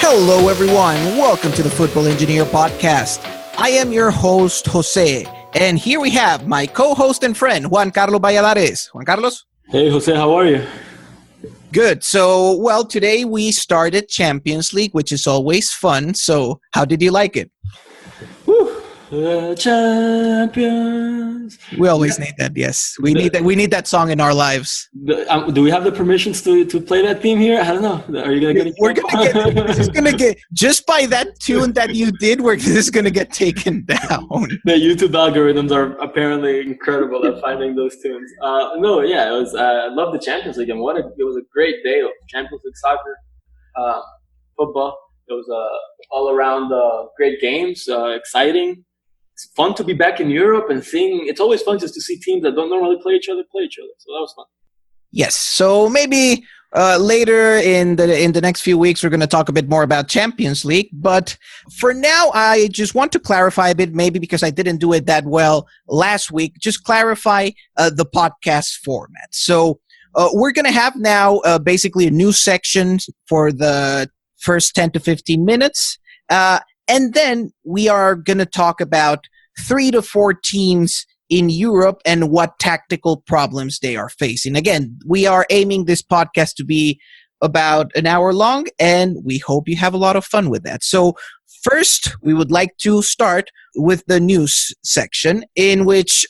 Hello, everyone. Welcome to the Football Engineer Podcast. I am your host, Jose, and here we have my co-host and friend, Juan Carlos Valladares. Juan Carlos? Hey, Jose, how are you? Good. So, today we started Champions League, which is always fun. So, how did you like it? Woo! The champions. We always need that. Yes, we need that. We need that song in our lives. Do we have the permissions to play that theme here? I don't know. Are you gonna get? We're gonna get. This is gonna get just by that tune that you did. This is gonna get taken down. The YouTube algorithms are apparently incredible at finding those tunes. It was. I love the Champions League, and it was a great day of Champions League soccer, football. It was all around great games, exciting. It's fun to be back in Europe and seeing. It's always fun just to see teams that don't normally play each other. So that was fun. Yes. So maybe later in the next few weeks, we're going to talk a bit more about Champions League. But for now, I just want to clarify a bit, maybe because I didn't do it that well last week, just clarify the podcast format. So we're going to have now basically a new section for the first 10 to 15 minutes. And then we are going to talk about 3 to 4 teams in Europe and what tactical problems they are facing. Again, we are aiming this podcast to be about an hour long, and we hope you have a lot of fun with that. So first, we would like to start with the news section, in which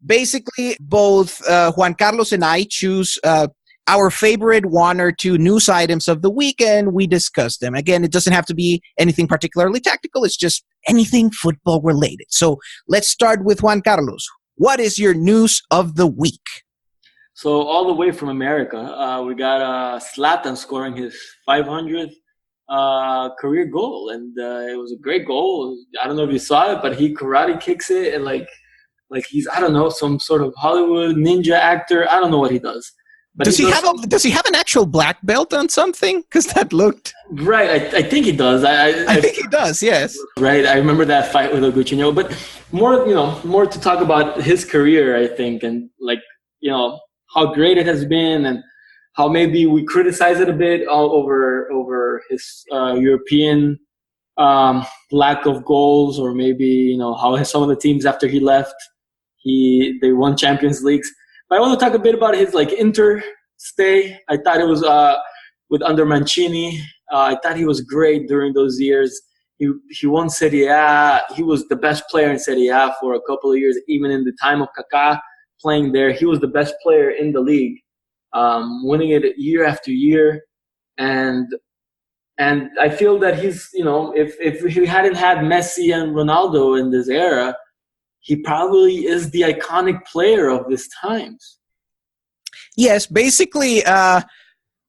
basically both Juan Carlos and I choose our favorite 1 or 2 news items of the week, and we discuss them. Again, it doesn't have to be anything particularly tactical. It's just anything football related. So let's start with Juan Carlos. What is your news of the week? So all the way from America, we got Zlatan scoring his 500th career goal, and it was a great goal. I don't know if you saw it, but he karate kicks it, and like he's, I don't know, some sort of Hollywood ninja actor. I don't know what he does. But does he have an actual black belt on something? Because that looked right. I think he does. I think he does. Yes. Right. I remember that fight with Oguchinho. But more to talk about his career, I think, and how great it has been, and how maybe we criticize it a bit all over his European lack of goals, or maybe how some of the teams after he left, they won Champions Leagues. But I want to talk a bit about his Inter stay. I thought it was with under Mancini. I thought he was great during those years. He won Serie A. He was the best player in Serie A for a couple of years. Even in the time of Kaká playing there, he was the best player in the league, winning it year after year. And I feel that he's if he hadn't had Messi and Ronaldo in this era, he probably is the iconic player of this times. Yes, basically,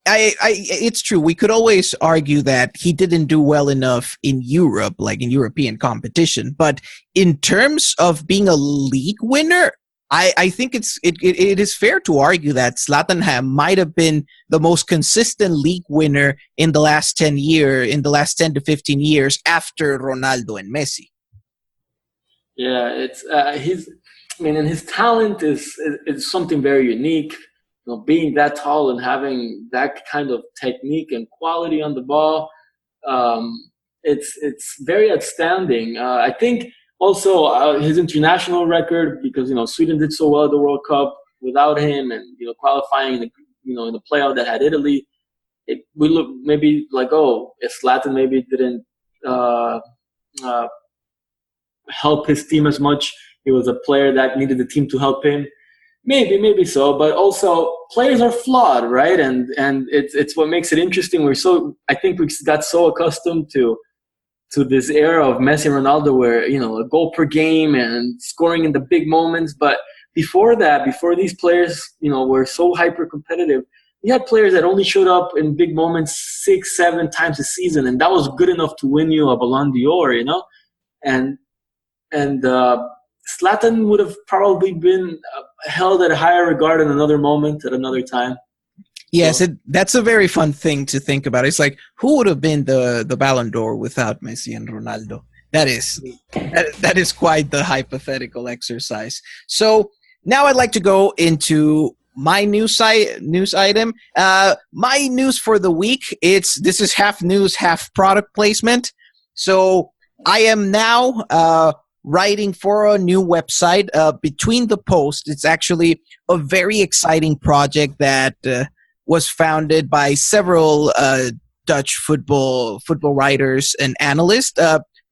it's true. We could always argue that he didn't do well enough in Europe, like in European competition. But in terms of being a league winner, I think it is fair to argue that Zlatan might have been the most consistent league winner in the last 10 to 15 years after Ronaldo and Messi. Yeah, it's and his talent is something very unique. Being that tall and having that kind of technique and quality on the ball, it's very outstanding. I think also his international record, because Sweden did so well at the World Cup without him, and qualifying in the playoff that had Italy. We look maybe like, if Zlatan maybe didn't help his team as much. He was a player that needed the team to help him. Maybe so, but also players are flawed, right? And it's what makes it interesting. I think we got so accustomed to this era of Messi and Ronaldo, where a goal per game and scoring in the big moments. But before these players were so hyper competitive, we had players that only showed up in big moments 6-7 times a season, and that was good enough to win you a Ballon d'Or, And Zlatan would have probably been held at a higher regard in another moment, at another time. Yes, that's a very fun thing to think about. It's like, who would have been the Ballon d'Or without Messi and Ronaldo? That is quite the hypothetical exercise. So now I'd like to go into my news item. My news for the week. This is half news, half product placement. So I am now writing for a new website. Between the Post, it's actually a very exciting project that was founded by several Dutch football writers and analysts.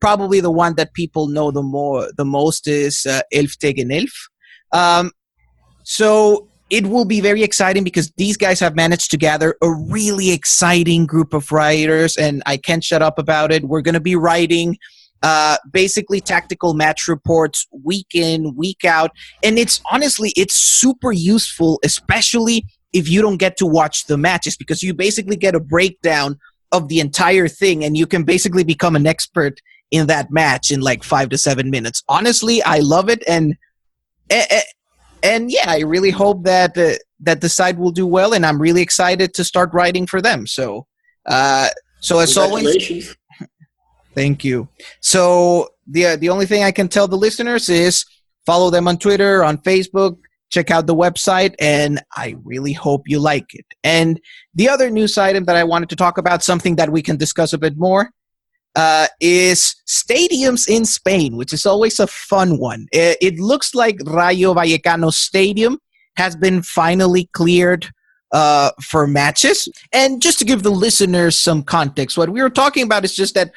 Probably the one that people know the most is Elf tegen Elf. So it will be very exciting because these guys have managed to gather a really exciting group of writers, and I can't shut up about it. We're going to be writing basically tactical match reports week in, week out, and it's super useful, especially if you don't get to watch the matches, because you basically get a breakdown of the entire thing, and you can basically become an expert in that match in like 5 to 7 minutes. Honestly, I love it, and yeah, I really hope that the site will do well, and I'm really excited to start writing for them. So as always, thank you. So the only thing I can tell the listeners is follow them on Twitter, on Facebook, check out the website, and I really hope you like it. And the other news item that I wanted to talk about, something that we can discuss a bit more, is stadiums in Spain, which is always a fun one. It looks like Rayo Vallecano Stadium has been finally cleared for matches. And just to give the listeners some context, what we were talking about is just that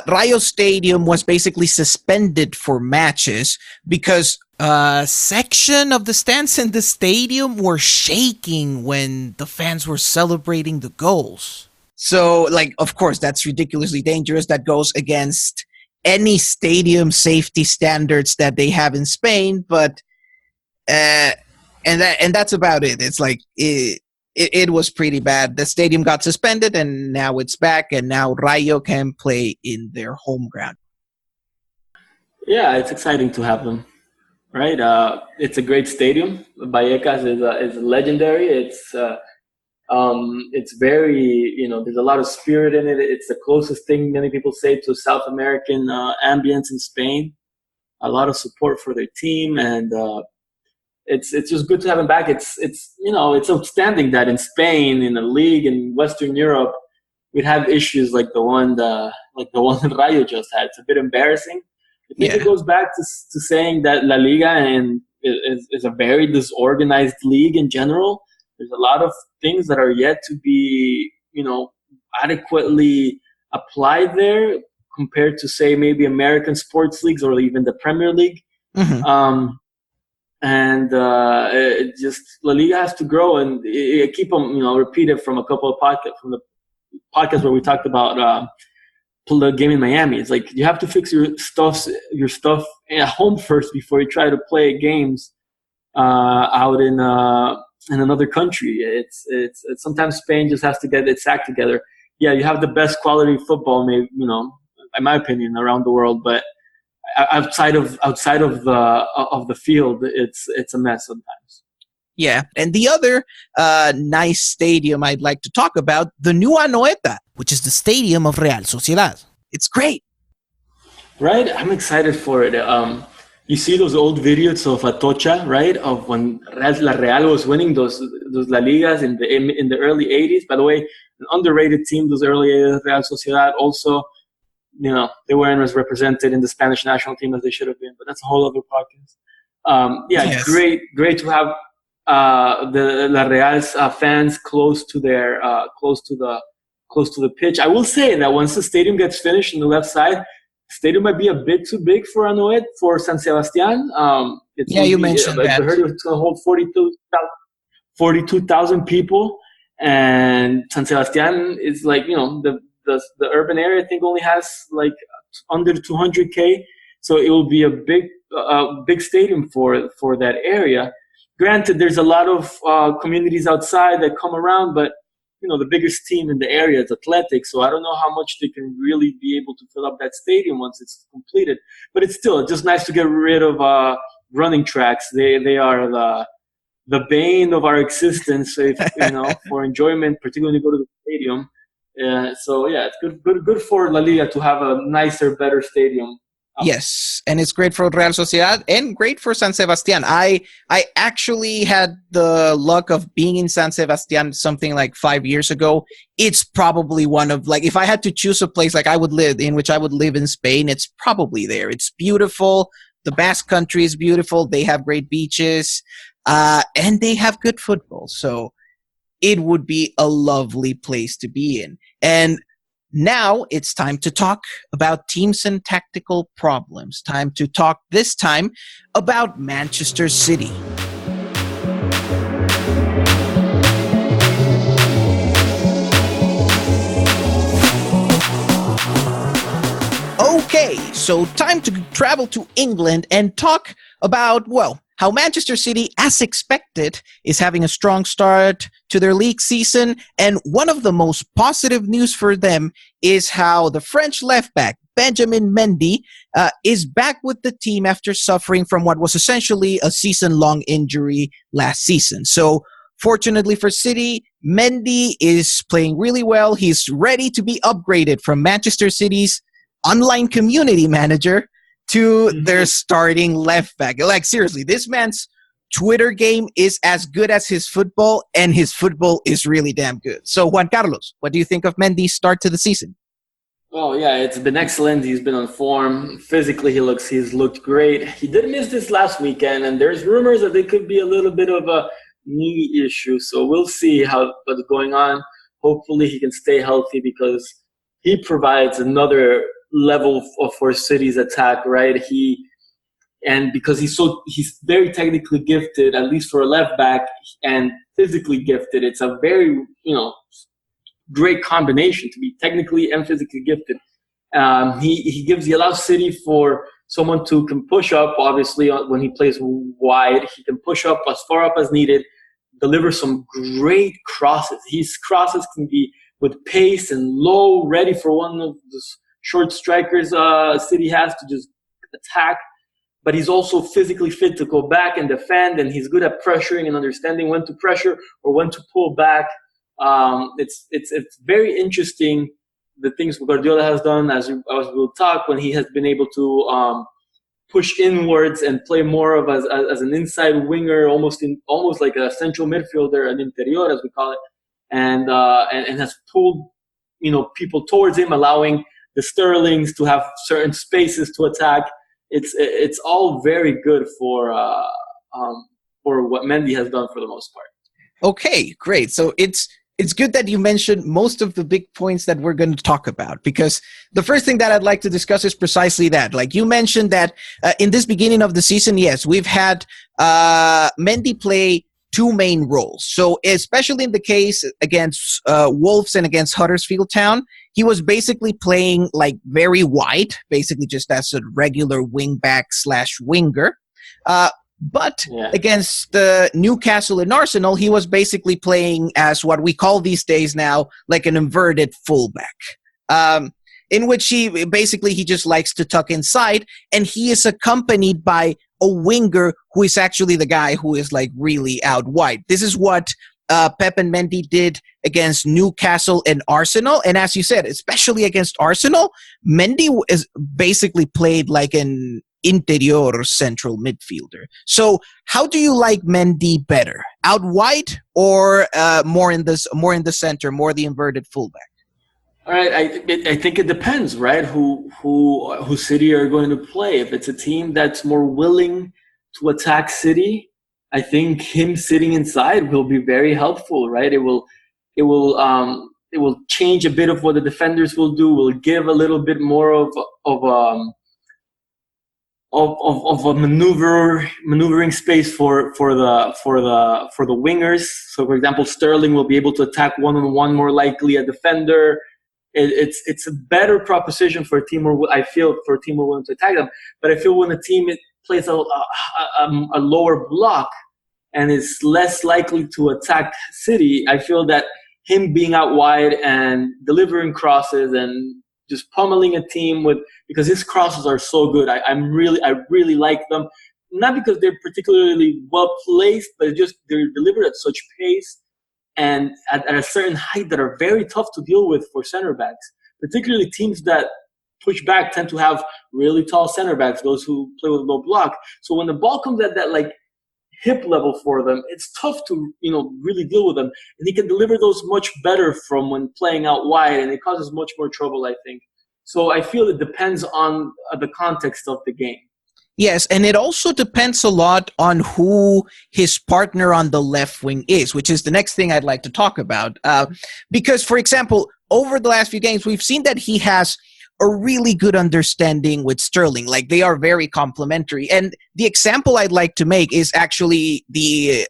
Rayo Stadium was basically suspended for matches because a section of the stands in the stadium were shaking when the fans were celebrating the goals. So, of course, that's ridiculously dangerous. That goes against any stadium safety standards that they have in Spain. But and that's about it. It's it was pretty bad. The stadium got suspended, and now it's back. And now Rayo can play in their home ground. Yeah, it's exciting to have them. Right, it's a great stadium. Vallecas is legendary. It's very, there's a lot of spirit in it. It's the closest thing many people say to South American ambience in Spain. A lot of support for their team, and it's just good to have them back. It's outstanding that in Spain, in a league in Western Europe, we'd have issues like the one that Rayo just had. It's a bit embarrassing. I think it goes back to saying that La Liga is a very disorganized league in general. There's a lot of things that are yet to be, adequately applied there compared to, say, maybe American sports leagues or even the Premier League. Mm-hmm. La Liga has to grow, and I keep them, repeat it from a couple of podcasts, from the podcast where we talked about the game in Miami. It's like you have to fix your stuff at home first before you try to play games out in another country. It's sometimes Spain just has to get its act together. Yeah, you have the best quality football, maybe, in my opinion, around the world, but outside of the field, it's a mess sometimes. Yeah, and the other nice stadium I'd like to talk about, the new Anoeta, which is the stadium of Real Sociedad. It's great. Right, I'm excited for it. You see those old videos of Atocha, right? Of when La Real was winning those La Ligas in the early 80s. By the way, an underrated team, those early 80s, Real Sociedad. Also, they weren't as represented in the Spanish national team as they should have been. But that's a whole other podcast. Yes. Great to have the La Real's fans close to the pitch. I will say that once the stadium gets finished on the left side, the stadium might be a bit too big for Anoet, for San Sebastián. You mentioned that. I heard it's going to hold 42,000 people, and San Sebastián is the urban area, I think, only has under 200K, so it will be a big stadium for that area. Granted, there's a lot of communities outside that come around, but the biggest team in the area is Athletic, so I don't know how much they can really be able to fill up that stadium once it's completed. But it's still just nice to get rid of running tracks. They are the bane of our existence, for enjoyment, particularly when you go to the stadium. So yeah, it's good for La Liga to have a nicer, better stadium Yes, and it's great for Real Sociedad and great for San Sebastian. I actually had the luck of being in San Sebastian something like 5 years ago. It's probably one of, like, if I had to choose a place like I would live in Spain, it's probably there. It's beautiful. The Basque Country is beautiful. They have great beaches, and they have good football. So it would be a lovely place to be in. And now it's time to talk about teams and tactical problems. Time to talk this time about Manchester City. Okay, so time to travel to England and talk about, well, how Manchester City, as expected, is having a strong start to their league season. And one of the most positive news for them is how the French left back, Benjamin Mendy, is back with the team after suffering from what was essentially a season-long injury last season. So fortunately for City, Mendy is playing really well. He's ready to be upgraded from Manchester City's online community manager to their starting left back. Like, seriously, this man's Twitter game is as good as his football, and his football is really damn good. So, Juan Carlos, what do you think of Mendy's start to the season? Oh yeah, it's been excellent. He's been on form. Physically, he's looked great. He did miss this last weekend, and there's rumors that there could be a little bit of a knee issue. So we'll see what's going on. Hopefully, he can stay healthy because he provides another level for City's attack, right? Because he's very technically gifted, at least for a left back, and physically gifted. It's a very great combination to be technically and physically gifted. He allows City for someone to can push up. Obviously, when he plays wide, he can push up as far up as needed, deliver some great crosses. His crosses can be with pace and low, ready for one of the short strikers City has to just attack. But he's also physically fit to go back and defend, and he's good at pressuring and understanding when to pressure or when to pull back. It's very interesting the things Guardiola has done, as we'll talk, when he has been able to push inwards and play more of as an inside winger, almost like a central midfielder, an interior as we call it, and has pulled people towards him, allowing the Sterlings to have certain spaces to attack. It's all very good for what Mendy has done for the most part. Okay, great. So it's good that you mentioned most of the big points that we're going to talk about, because the first thing that I'd like to discuss is precisely that. Like you mentioned that in this beginning of the season, yes, we've had Mendy play two main roles. So especially in the case against Wolves and against Huddersfield Town, he was basically playing like very wide, basically just as a regular wing back / winger. But against Newcastle and Arsenal, he was basically playing as what we call these days now, like an inverted fullback, in which he just likes to tuck inside, and he is accompanied by a winger who is actually the guy who is like really out wide. This is what Pep and Mendy did against Newcastle and Arsenal. And as you said, especially against Arsenal, Mendy is basically played like an interior central midfielder. So how do you like Mendy better? Out wide or more in the center, more the inverted fullback? All right, I think it depends, right? Who City are going to play. If it's a team that's more willing to attack City, I think him sitting inside will be very helpful, right? It will change a bit of what the defenders will do. Will give a little bit more of a maneuvering space for the wingers. So, for example, Sterling will be able to attack one-on-one more likely a defender. It's a better proposition for a team where I feel for a team who willing to attack them. But I feel when a team plays a lower block and is less likely to attack City, I feel that him being out wide and delivering crosses and just pummeling a team because his crosses are so good. I really like them. Not because they're particularly well placed, but just they're delivered at such pace and at a certain height that are very tough to deal with for center backs, particularly teams that push back tend to have really tall center backs, those who play with low block. So when the ball comes at that like hip level for them, it's tough to really deal with them. And he can deliver those much better from when playing out wide, and it causes much more trouble, I think. So I feel it depends on the context of the game. Yes, and it also depends a lot on who his partner on the left wing is, which is the next thing I'd like to talk about. Because, for example, over the last few games, we've seen that he has a really good understanding with Sterling. Like, they are very complementary. And the example I'd like to make is actually the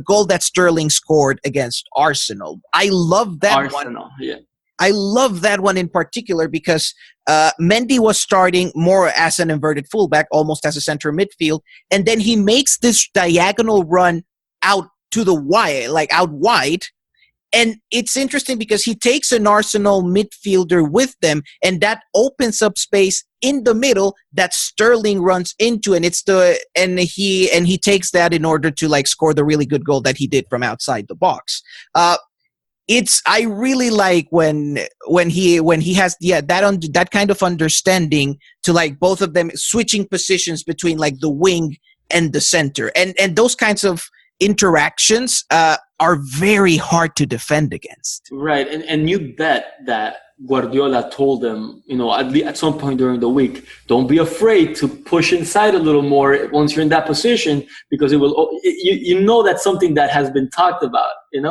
goal that Sterling scored against Arsenal. I love that one. Yeah. I love that one in particular because Mendy was starting more as an inverted fullback, almost as a center midfield, and then he makes this diagonal run out to the wide, like out wide. And it's interesting because he takes an Arsenal midfielder with them, and that opens up space in the middle that Sterling runs into, and he takes that in order to like score the really good goal that he did from outside the box. I really like when he has that kind of understanding to like both of them switching positions between like the wing and the center, and those kinds of interactions are very hard to defend against. Right, and you bet that Guardiola told them, at some point during the week, don't be afraid to push inside a little more once you're in that position, because it will. That's something that has been talked about. And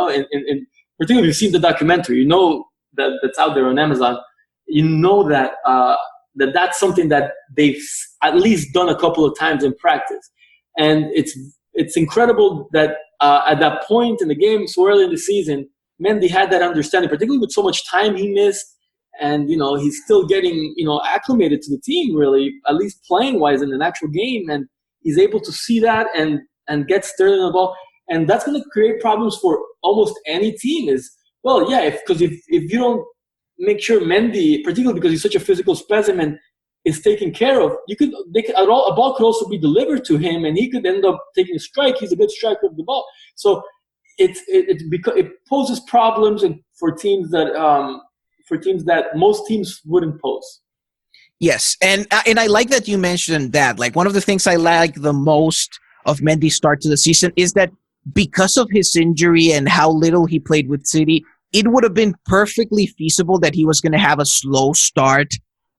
particularly, you've seen the documentary. That's out there on Amazon. That's something that they've at least done a couple of times in practice, and it's incredible that at that point in the game, so early in the season, Mendy had that understanding, particularly with so much time he missed, and he's still getting acclimated to the team, really, at least playing wise in an actual game, and he's able to see that and get Sterling on the ball. And that's going to create problems for almost any team. Because if you don't make sure Mendy, particularly because he's such a physical specimen, is taken care of, a ball could also be delivered to him, and he could end up taking a strike. He's a good striker of the ball, so it poses problems for teams that most teams wouldn't pose. Yes, and I like that you mentioned that. Like, one of the things I like the most of Mendy's start to the season is that because of his injury and how little he played with City, it would have been perfectly feasible that he was going to have a slow start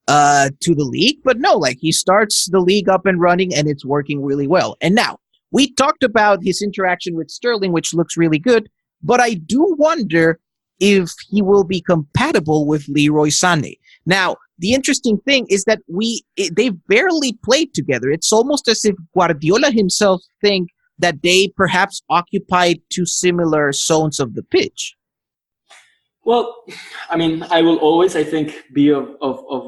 to the league. But no, like, he starts the league up and running, and it's working really well. And now, we talked about his interaction with Sterling, which looks really good, but I do wonder if he will be compatible with Leroy Sané. Now, the interesting thing is that they've barely played together. It's almost as if Guardiola himself thinks that they perhaps occupied two similar zones of the pitch. Well, I mean, I will always, I think, be of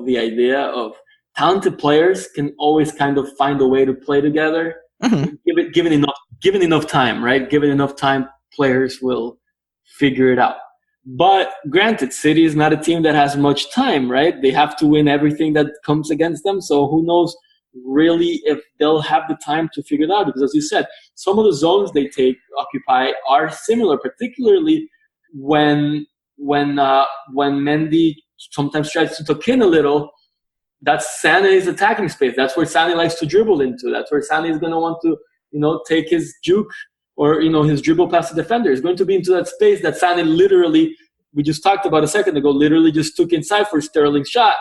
the idea of talented players can always kind of find a way to play together. Mm-hmm. Given enough time, right? Given enough time, players will figure it out. But granted, City is not a team that has much time, right? They have to win everything that comes against them. So who knows really if they'll have the time to figure it out? Because as you said, some of the zones they occupy are similar, particularly when Mendy sometimes tries to tuck in a little. That's Sané's attacking space. That's where Sané likes to dribble into. That's where Sané is going to want to, take his juke or, his dribble past the defender. He's going to be into that space that Sané literally, we just talked about a second ago, literally just took inside for Sterling's shot.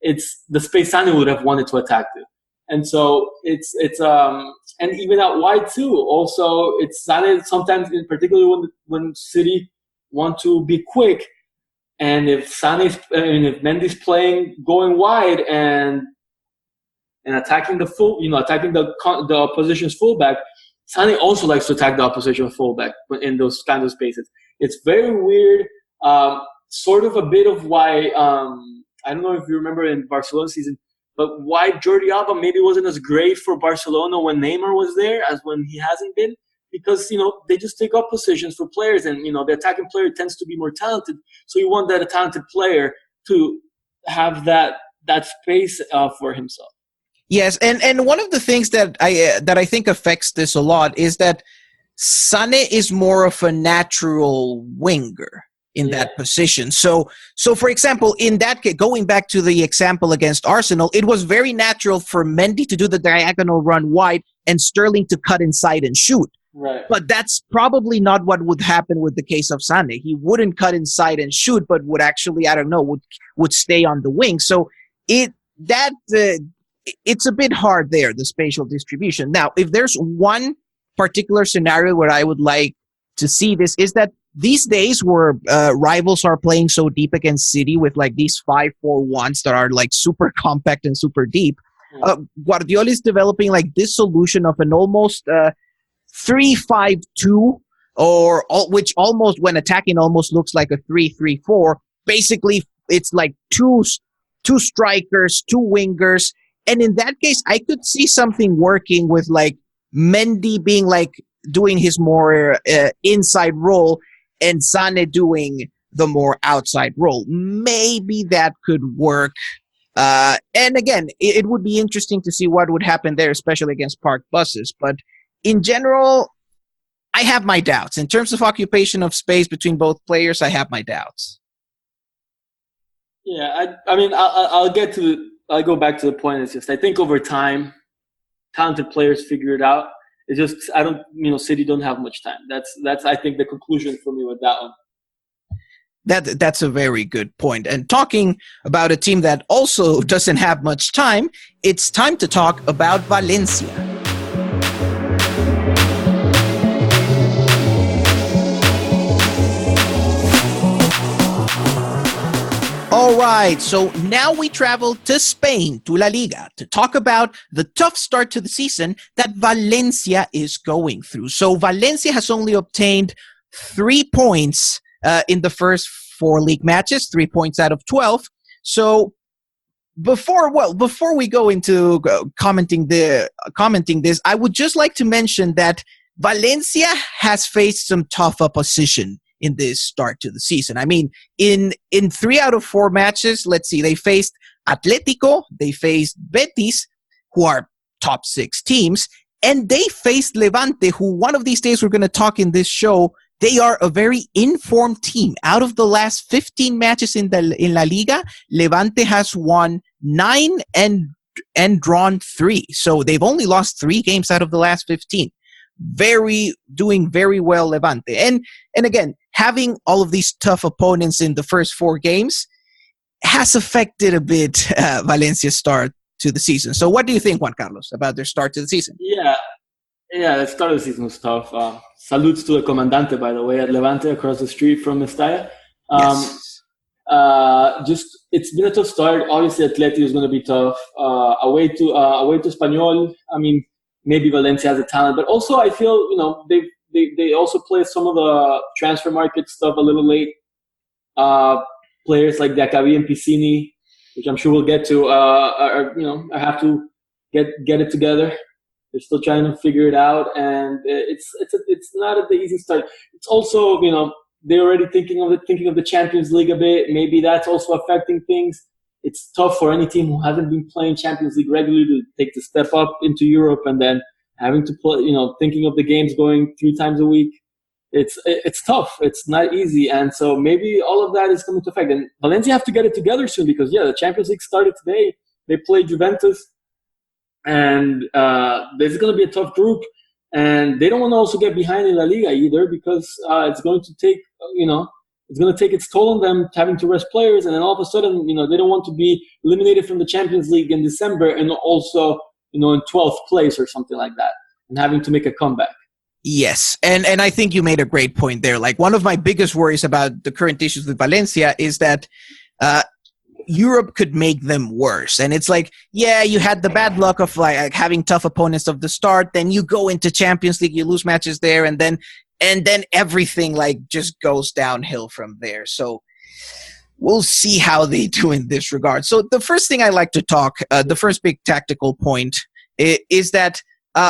It's the space Sané would have wanted to attack to. And so it's and even out wide too. Also, it's Sané sometimes, in particular when City want to be quick, and if Mendy's playing going wide and attacking attacking the opposition's fullback, Sané also likes to attack the opposition fullback in those kind of spaces. It's very weird. Sort of a bit of why I don't know if you remember in Barcelona season, but why Jordi Alba maybe wasn't as great for Barcelona when Neymar was there as when he hasn't been. Because, they just take up positions for players, and, the attacking player tends to be more talented. So you want that talented player to have that space for himself. Yes, and one of the things that I think affects this a lot is that Sané is more of a natural winger in that position. So for example, in that case, going back to the example against Arsenal, it was very natural for Mendy to do the diagonal run wide and Sterling to cut inside and shoot. Right. But that's probably not what would happen with the case of Sané. He wouldn't cut inside and shoot, but would actually, I don't know, would stay on the wing. So it's a bit hard there, the spatial distribution. Now, if there's one particular scenario where I would like to see this, is that these days where rivals are playing so deep against City with like these 5-4-1s that are like super compact and super deep, Guardiola is developing like this solution of an almost 3-5-2, which almost, when attacking, almost looks like a 3-3-4. Basically, it's like two strikers, two wingers. And in that case, I could see something working with like Mendy being like doing his more inside role and Sané doing the more outside role. Maybe that could work. And again, it would be interesting to see what would happen there, especially against parked buses. But in general, I have my doubts. In terms of occupation of space between both players, I have my doubts. Yeah, I mean, I'll go back to the point. It's just, I think over time, talented players figure it out. It's just, City don't have much time. That's I think the conclusion for me with that one. That's a very good point. And talking about a team that also doesn't have much time, it's time to talk about Valencia. All right, so now we travel to Spain, to La Liga, to talk about the tough start to the season that Valencia is going through. So Valencia has only obtained 3 points in the first 4 league matches, 3 points out of 12. So before we go into commenting this, I would just like to mention that Valencia has faced some tough opposition in this start to the season. I mean, in 3 out of 4 matches, let's see, they faced Atletico, they faced Betis, who are top 6 teams, and they faced Levante, who one of these days we're going to talk in this show. They are a very informed team. Out of the last 15 matches in La Liga, Levante has won 9 and drawn 3. So they've only lost 3 games out of the last 15. Doing very well, Levante. And again, having all of these tough opponents in the first 4 games has affected a bit Valencia's start to the season. So what do you think, Juan Carlos, about their start to the season? Yeah, the start of the season was tough. Salutes to the Comandante, by the way, at Levante, across the street from Mestalla. Yes. It's been a tough start. Obviously, Atleti is going to be tough. Away to Espanyol. I mean, maybe Valencia has a talent, but also I feel they also play some of the transfer market stuff a little late. Players like Diakabi and Piscini, which I'm sure we'll get to, I have to get it together. They're still trying to figure it out, and it's not at the easy start. It's also, they're already thinking of the Champions League a bit. Maybe that's also affecting things. It's tough for any team who hasn't been playing Champions League regularly to take the step up into Europe and then having to play, thinking of the games going 3 times a week. It's tough. It's not easy. And so maybe all of that is coming to effect. And Valencia have to get it together soon because, the Champions League started today. They play Juventus. And this is going to be a tough group. And they don't want to also get behind in La Liga either because it's going to take, it's going to take its toll on them having to rest players. And then all of a sudden, they don't want to be eliminated from the Champions League in December and also, in 12th place or something like that and having to make a comeback. Yes. And I think you made a great point there. Like one of my biggest worries about the current issues with Valencia is that Europe could make them worse. And it's like, you had the bad luck of like having tough opponents of the start. Then you go into Champions League, you lose matches there, and then everything like just goes downhill from there. So we'll see how they do in this regard. So the first thing I like to talk, the first big tactical point is that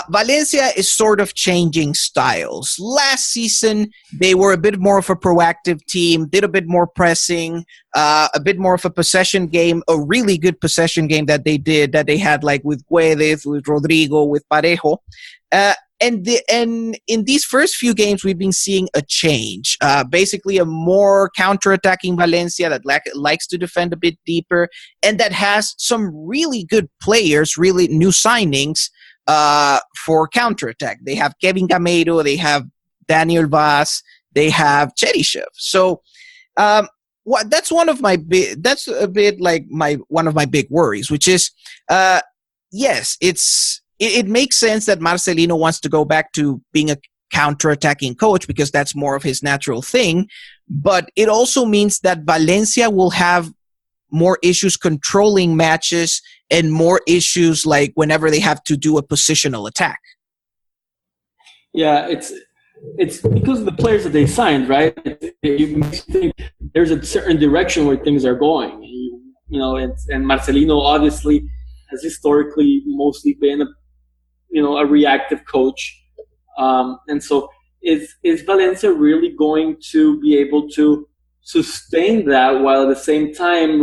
Valencia is sort of changing styles. Last season, they were a bit more of a proactive team, did a bit more pressing, a bit more of a possession game, a really good possession game that they had like with Guedes, with Rodrigo, with Parejo. And in these first few games, we've been seeing a change. Basically, a more counterattacking Valencia that likes to defend a bit deeper, and that has some really good players, really new signings for counterattack. They have Kevin Gameiro, they have Daniel Vaz, they have Cheryshev. So that's one of my that's a bit like one of my big worries, which is yes, it makes sense that Marcelino wants to go back to being a counter-attacking coach because that's more of his natural thing. But it also means that Valencia will have more issues controlling matches and more issues like whenever they have to do a positional attack. Yeah, it's because of the players that they signed, right? You makes you think there's a certain direction where things are going. You know, and Marcelino obviously has historically mostly been a reactive coach, and so is Valencia really going to be able to sustain that while at the same time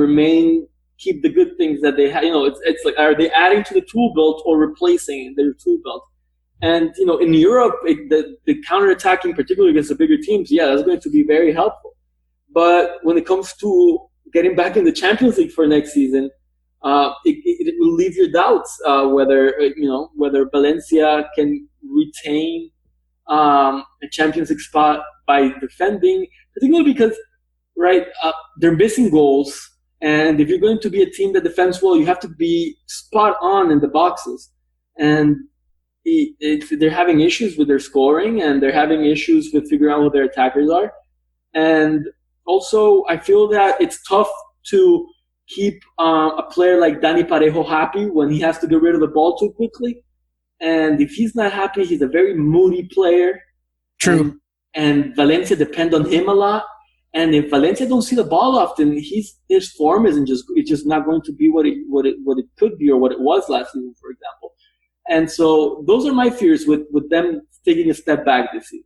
keep the good things that they have? It's like, are they adding to the tool belt or replacing their tool belt? And in Europe, the counterattacking, particularly against the bigger teams, that's going to be very helpful. But when it comes to getting back in the Champions League for next season, it will leave your doubts whether Valencia can retain a Champions League spot by defending, particularly because they're missing goals, and if you're going to be a team that defends well, you have to be spot on in the boxes. And they're having issues with their scoring, and they're having issues with figuring out who their attackers are. And also, I feel that it's tough to keep a player like Dani Parejo happy when he has to get rid of the ball too quickly. And if he's not happy, he's a very moody player. True. And Valencia depend on him a lot. And if Valencia don't see the ball often, his form it's just not going to be what it could be or what it was last season, for example. And so those are my fears with them taking a step back this season.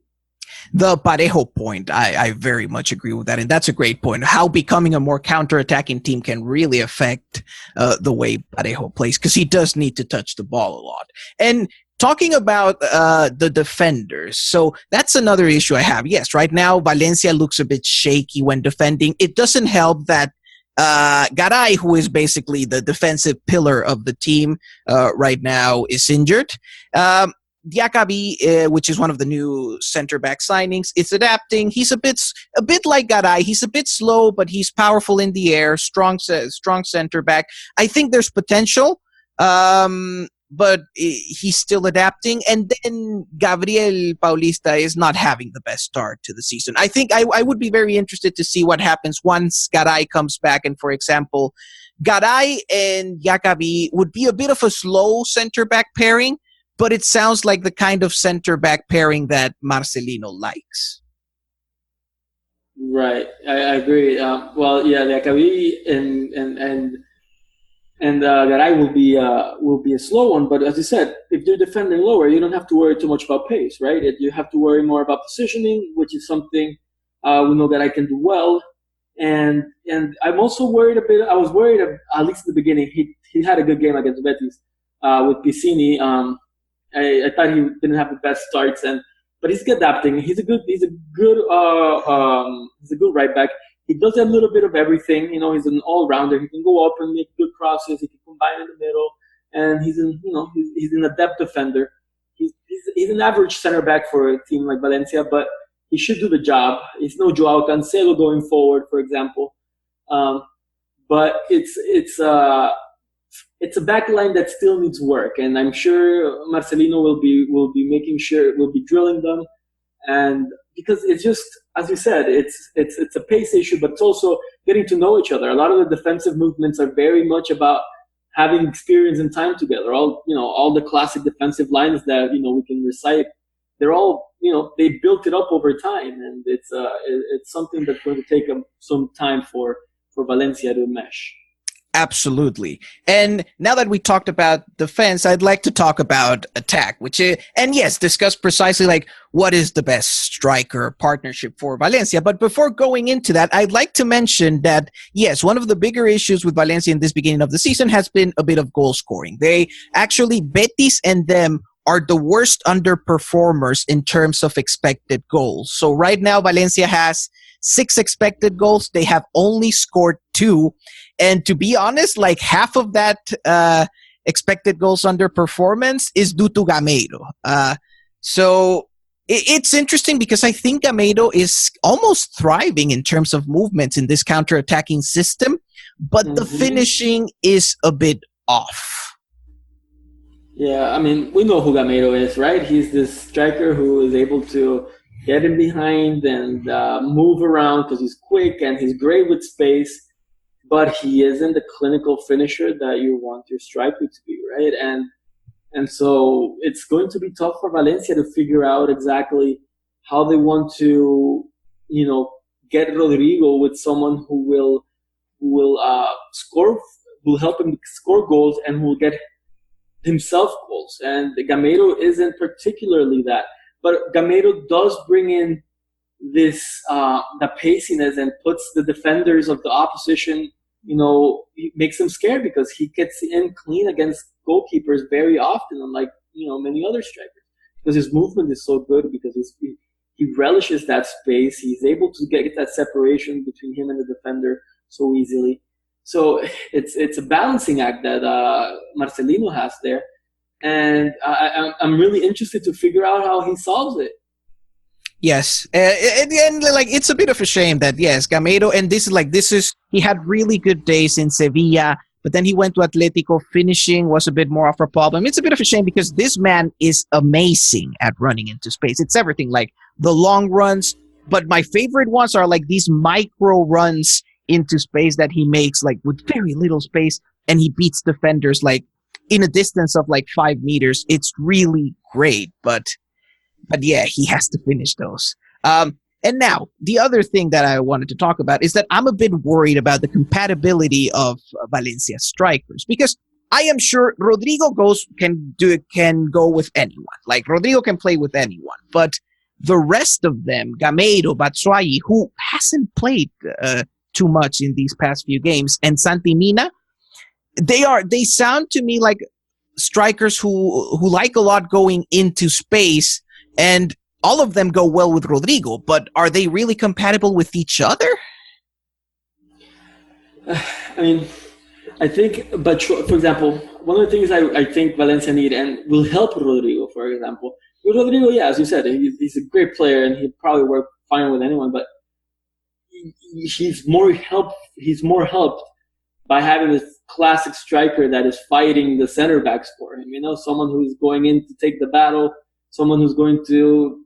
The Parejo point, I very much agree with that. And that's a great point. How becoming a more counter-attacking team can really affect the way Parejo plays, because he does need to touch the ball a lot. And talking about the defenders, so that's another issue I have. Yes, right now Valencia looks a bit shaky when defending. It doesn't help that Garay, who is basically the defensive pillar of the team right now, is injured. Diakabi, which is one of the new center-back signings, is adapting. He's a bit like Garay. He's a bit slow, but he's powerful in the air, strong center-back. I think there's potential, but he's still adapting. And then Gabriel Paulista is not having the best start to the season. I think I would be very interested to see what happens once Garay comes back. And, for example, Garay and Diakabi would be a bit of a slow center-back pairing, but it sounds like the kind of center-back pairing that Marcelino likes. Right, I agree. The Akabi and Garay will be a slow one. But as you said, if they're defending lower, you don't have to worry too much about pace, right? You have to worry more about positioning, which is something we know that I can do well. And I'm also worried a bit. I was worried, at least at the beginning. He had a good game against Betis with Piscini. I thought he didn't have the best starts, but he's adapting. He's a good right back. He does a little bit of everything. He's an all-rounder. He can go up and make good crosses. He can combine in the middle, and he's an adept defender. He's an average center back for a team like Valencia, but he should do the job. He's no Joao Cancelo going forward, for example. But it's a back line that still needs work, and I'm sure Marcelino will be making sure, will be drilling them, and because it's just, as you said, it's a pace issue, but it's also getting to know each other. A lot of the defensive movements are very much about having experience and time together. All the classic defensive lines that we can recite, they're all they built it up over time, and it's something that's going to take some time for Valencia to mesh. Absolutely. And now that we talked about defense, I'd like to talk about attack, discuss precisely like what is the best striker partnership for Valencia. But before going into that, I'd like to mention that, yes, one of the bigger issues with Valencia in this beginning of the season has been a bit of goal scoring. Betis and them are the worst underperformers in terms of expected goals. So right now, Valencia has 6 expected goals. They have only scored 2. And to be honest, like half of that expected goals underperformance is due to Gameiro. So it's interesting because I think Gameiro is almost thriving in terms of movements in this counter-attacking system, but the finishing is a bit off. Yeah, I mean, we know who Gameiro is, right? He's this striker who is able to get in behind and move around because he's quick and he's great with space, but he isn't the clinical finisher that you want your striker to be, right? And so it's going to be tough for Valencia to figure out exactly how they want to, get Rodrigo with someone who will score, will help him score goals and who will get himself goals. And Gameiro isn't particularly that. But Gameiro does bring in this the paciness and puts the defenders of the opposition, he makes them scared because he gets in clean against goalkeepers very often, unlike many other strikers. Because his movement is so good, because he relishes that space. He's able to get that separation between him and the defender so easily. So it's a balancing act that Marcelino has there, and I'm really interested to figure out how he solves it. Yes, and like it's a bit of a shame that Gameiro, and this is he had really good days in Sevilla, but then he went to Atletico. Finishing was a bit more of a problem. It's a bit of a shame because this man is amazing at running into space. It's everything, like the long runs, but my favorite ones are like these micro runs into space that he makes, like with very little space, and he beats defenders like in a distance of like 5 meters. It's really great, but yeah, he has to finish those. And now the other thing that I wanted to talk about is that I'm a bit worried about the compatibility of Valencia strikers, because I am sure Rodrigo can go with anyone. Like Rodrigo can play with anyone, but the rest of them, Gameiro, Batshuayi, who hasn't played too much in these past few games, and Santi Mina, they sound to me like strikers who like a lot going into space, and all of them go well with Rodrigo, but are they really compatible with each other? I mean, I think, but for example, one of the things I think Valencia need and will help Rodrigo, for example, with Rodrigo, yeah, as you said, he's a great player and he'd probably work fine with anyone, but he's more helped by having this classic striker that is fighting the center backs for him. Someone who's going in to take the battle, someone who's going to,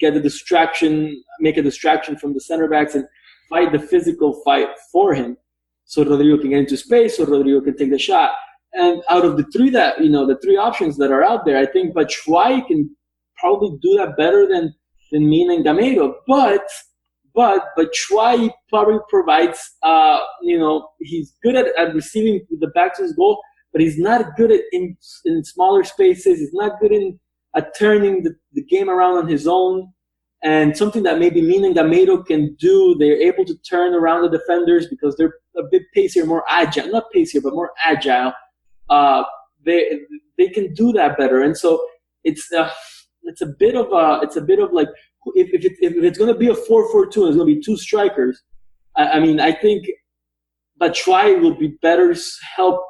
get a distraction, make a distraction from the center backs and fight the physical fight for him. So Rodrigo can get into space, so Rodrigo can take the shot. And out of the three the 3 options that are out there, I think Batshuayi can probably do that better than Mina and Gameiro. But Batshuayi probably provides, he's good at receiving the back to his goal, but he's not good at in smaller spaces. He's not good at turning the game around on his own. And something that maybe Mina and Gameiro can do, they're able to turn around the defenders because they're a bit pacier, more agile. Not pacier, but more agile. They can do that better. And so it's a bit of like, if it's going to be a 4-4-2 and it's going to be 2 strikers, I think Batshuayi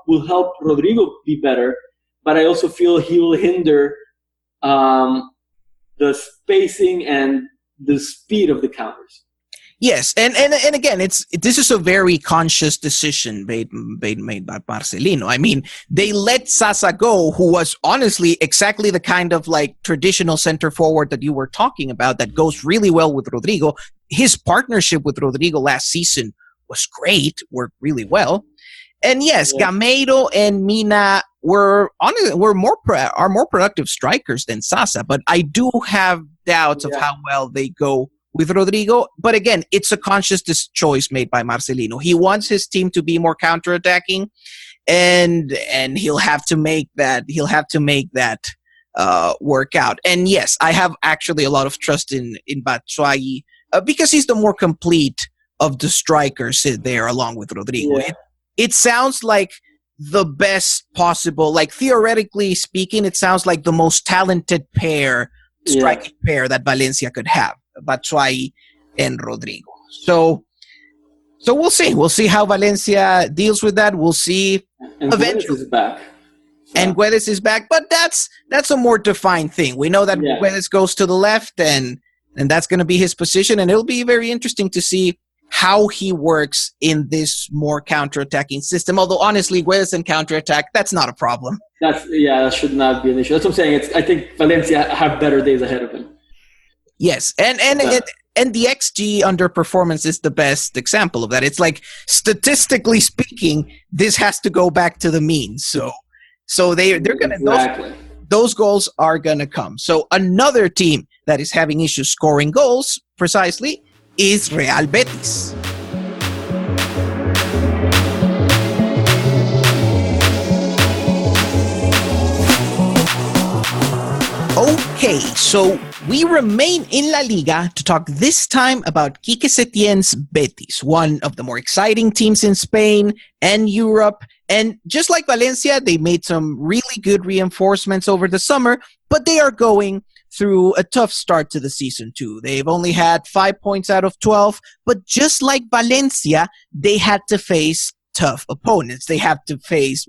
will help Rodrigo be better, but I also feel he will hinder the spacing and the speed of the counters. Yes, and again, this is a very conscious decision made by Marcelino. I mean, they let Sasa go, who was honestly exactly the kind of like traditional center forward that you were talking about that goes really well with Rodrigo. His partnership with Rodrigo last season was great, worked really well. And yes, yeah. Gameiro and Mina are more productive strikers than Sasa, but I do have doubts of how well they go with Rodrigo. But again, it's a conscious choice made by Marcelino. He wants his team to be more counterattacking, and he'll have to make that work out. And yes, I have actually a lot of trust in Batshuayi because he's the more complete of the strikers there along with Rodrigo. Yeah. It sounds like the best possible, like theoretically speaking, it sounds like the most talented striking pair that Valencia could have, Batshuayi and Rodrigo. So we'll see. We'll see how Valencia deals with that. We'll see. And Guedes is back. So. And Guedes is back, but that's a more defined thing. We know that Guedes goes to the left, and that's going to be his position, and it'll be very interesting to see how he works in this more counterattacking system. Although, honestly, Guedes and counterattack, that's not a problem. That should not be an issue. That's what I'm saying. I think Valencia have better days ahead of him. Yes, and the XG underperformance is the best example of that. It's like, statistically speaking, this has to go back to the mean. So they're going to those goals are going to come. So another team that is having issues scoring goals, precisely, is Real Betis. Okay, so we remain in La Liga to talk this time about Quique Setien's Betis, one of the more exciting teams in Spain and Europe. And just like Valencia, they made some really good reinforcements over the summer, but they are going through a tough start to the season too. They've only had 5 points out of 12, but just like Valencia, they had to face tough opponents. They have to face,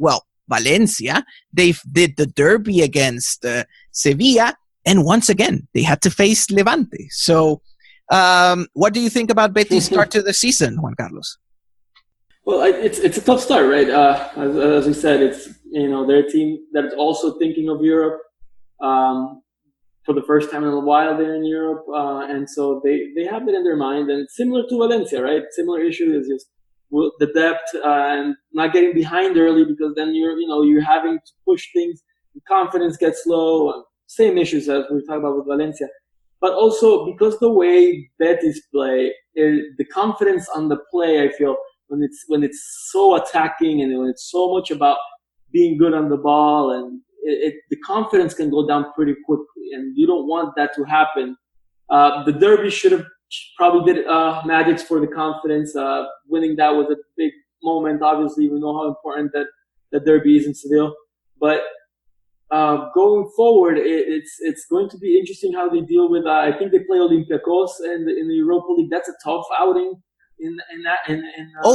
Valencia. They did the derby against Sevilla, and once again, they had to face Levante. So what do you think about Betis' start to the season, Juan Carlos? Well, it's a tough start, right? As we said, it's they're a team that is also thinking of Europe. For the first time in a while, they're in Europe, and so they have it in their mind. And similar to Valencia, right? Similar issue is just the depth and not getting behind early, because then you're having to push things. Confidence gets low. Same issues as we talked about with Valencia, but also because the way Betis play, the confidence on the play, I feel when it's so attacking and when it's so much about being good on the ball, and the confidence can go down pretty quickly, and you don't want that to happen. The derby should have probably did magics for the confidence. Winning that was a big moment. Obviously, we know how important that derby is in Seville, but going forward, it's going to be interesting how they deal with. I think they play Olympiacos in the Europa League. That's a tough outing.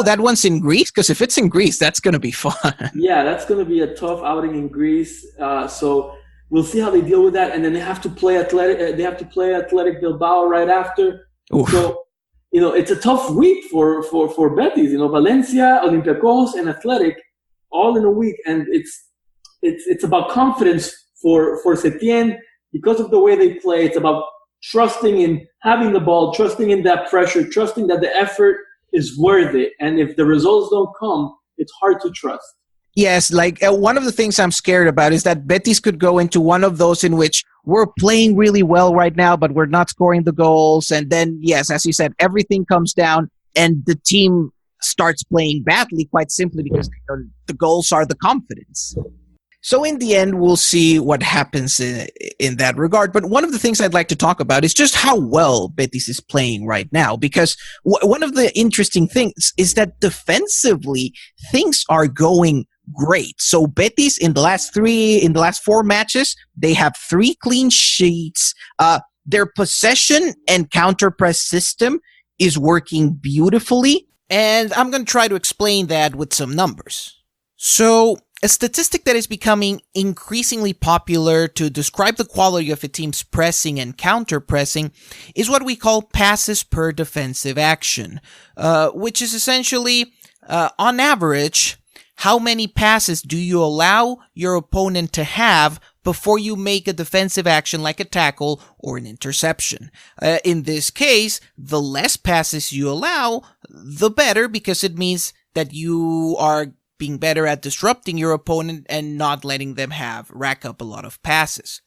That one's in Greece? Because if it's in Greece, that's going to be fun. Yeah, that's going to be a tough outing in Greece. So we'll see how they deal with that. And then they have to play Athletic Bilbao right after. Oof. So it's a tough week for Betis. Valencia, Olympiacos, and Athletic all in a week, and it's about confidence for Setien because of the way they play. It's about trusting in having the ball, trusting in that pressure, trusting that the effort is worth it. And if the results don't come, it's hard to trust. Yes, one of the things I'm scared about is that Betis could go into one of those in which we're playing really well right now, but we're not scoring the goals. And then, yes, as you said, everything comes down and the team starts playing badly, quite simply because the goals are the confidence. So in the end, we'll see what happens in that regard. But one of the things I'd like to talk about is just how well Betis is playing right now, because one of the interesting things is that defensively, things are going great. So Betis in the last 4 matches, they have 3 clean sheets. Their possession and counter-press system is working beautifully. And I'm going to try to explain that with some numbers. So a statistic that is becoming increasingly popular to describe the quality of a team's pressing and counter-pressing is what we call passes per defensive action, which is essentially, on average, how many passes do you allow your opponent to have before you make a defensive action like a tackle or an interception. In this case, the less passes you allow, the better, because it means that you are being better at disrupting your opponent and not letting them rack up a lot of passes.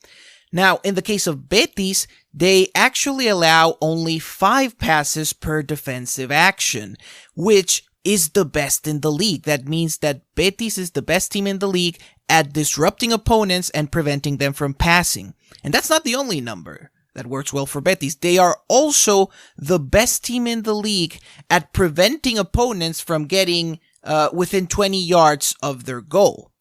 Now, in the case of Betis, they actually allow only 5 passes per defensive action, which is the best in the league. That means that Betis is the best team in the league at disrupting opponents and preventing them from passing. And that's not the only number that works well for Betis. They are also the best team in the league at preventing opponents from getting within 20 yards of their goal.